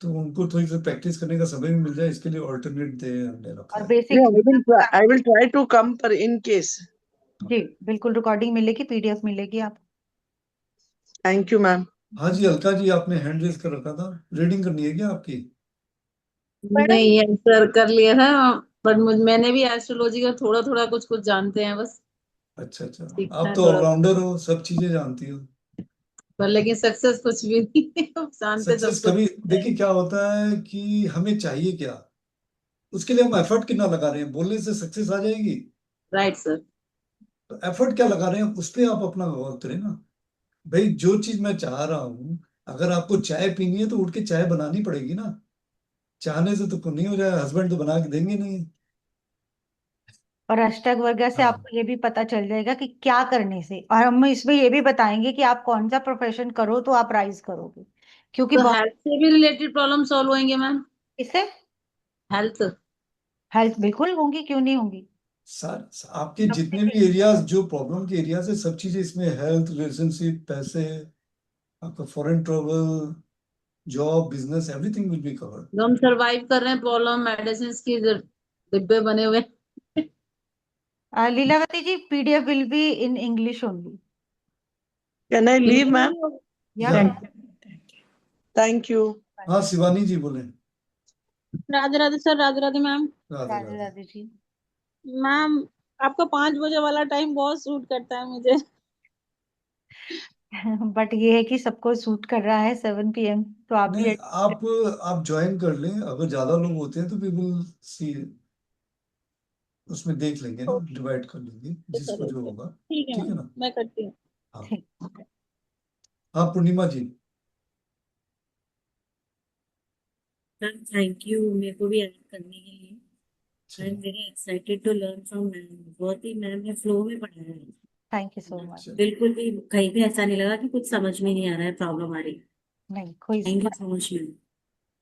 तो उनको थोड़ी सी प्रैक्टिस करने का समय भी मिल जाए, इसके लिए ऑल्टरनेट डे हमने रखा और है। Basics I will try to come पर इन केस। जी बिल्कुल, रिकॉर्डिंग मिलेगी, पीडीएफ मिलेगी आप। Thank you ma'am. हाँ जी, अलका जी आपने हैंड रेज कर रखा था, रीडिंग करनी है क्या आपकी? नहीं है सर, कर लिया था, पर मैंने भी एस्ट्रोलॉजी का थोड़ा थोड़ा कुछ कुछ जानते हैं बस, अच्छा अच्छा, सीखना आप है तो थोड़ा, ऑलराउंडर हो, सब चीजें जानती हो। पर लेकिन सक्सेस कुछ भी नहीं जानते सक्सेस सब कुछ। कभी, देखिए क्या होता है कि हमें चाहिए क्या, उसके लिए हम एफर्ट कितना लगा रहे हैं, बोलने से सक्सेस आ जाएगी? Right sir. तो एफर्ट क्या लगा रहे हैं उस पर आप अपना गौर करें ना। भाई, जो चीज मैं चाह रहा हूँ, अगर आपको चाय पीनी है तो उठ के चाय बनानी पड़ेगी ना। चाहने से तो नहीं हो जाए, हस्बैंड तो बना के देंगे नहीं। और अष्टक वर्गा से हाँ आपको ये भी पता चल जाएगा कि क्या करने से, और हम इसमें ये भी बताएंगे कि आप कौन सा प्रोफेशन करो तो आप राइज करोगे, क्योंकि तो बहुत। हेल्थ से भी रिलेटेड प्रॉब्लम सॉल्व होंगे मैम? इससे हेल्थ। हेल्थ बिल्कुल होंगी, क्यों नहीं होंगी। सर, आपके जितने भी एरियाज जो प्रॉब्लम के एरियाज है, सब चीजें इसमें, हेल्थ, रिलेशनशिप, पैसे, आपका foreign travel, job, business, everything will be covered. जो हम सरवाइव कर रहे हैं प्रॉब्लम, मेडिसिन की डिब्बे बने हुए। Leelavati ji, PDF will be in English only. Can I leave ma'am? या या, थैंक यू। हाँ, शिवानी जी बोले। Radhe Radhe sir, Radhe Radhe ma'am. Radhe Radhe Radhe. Radhe ji. Ma'am, आपका 5 बजे वाला टाइम बहुत सूट करता है मुझे। बट ये है कि सबको सूट कर रहा है 7 PM, तो आप भी नहीं, आप ज्वाइन कर लें, अगर ज्यादा लोग होते हैं तो वी विल सी, उसमें देख लेंगे ना, ओके डिवाइड कर लेंगे जिसको जो ओके, होगा। ठीक है ठीक है मैम, ना? मैं करती हूँ। हाँ। ठीक। हाँ, पूर्णिमा जी। सर थैंक यू मेरे को भी ऐड करने के लिए। आई एम चलिए very excited to learn from ma'am, बहुत ही मैम ने फ्लो में पढ़ाया है, थैंक यू सो मच। चलिए। बिल्कुल भी कहीं भी ऐसा नहीं लगा कि कुछ समझ में नहीं आ रहा है, प्रॉब्लम आ रही है। नहीं, कोई thank you so much ma'am.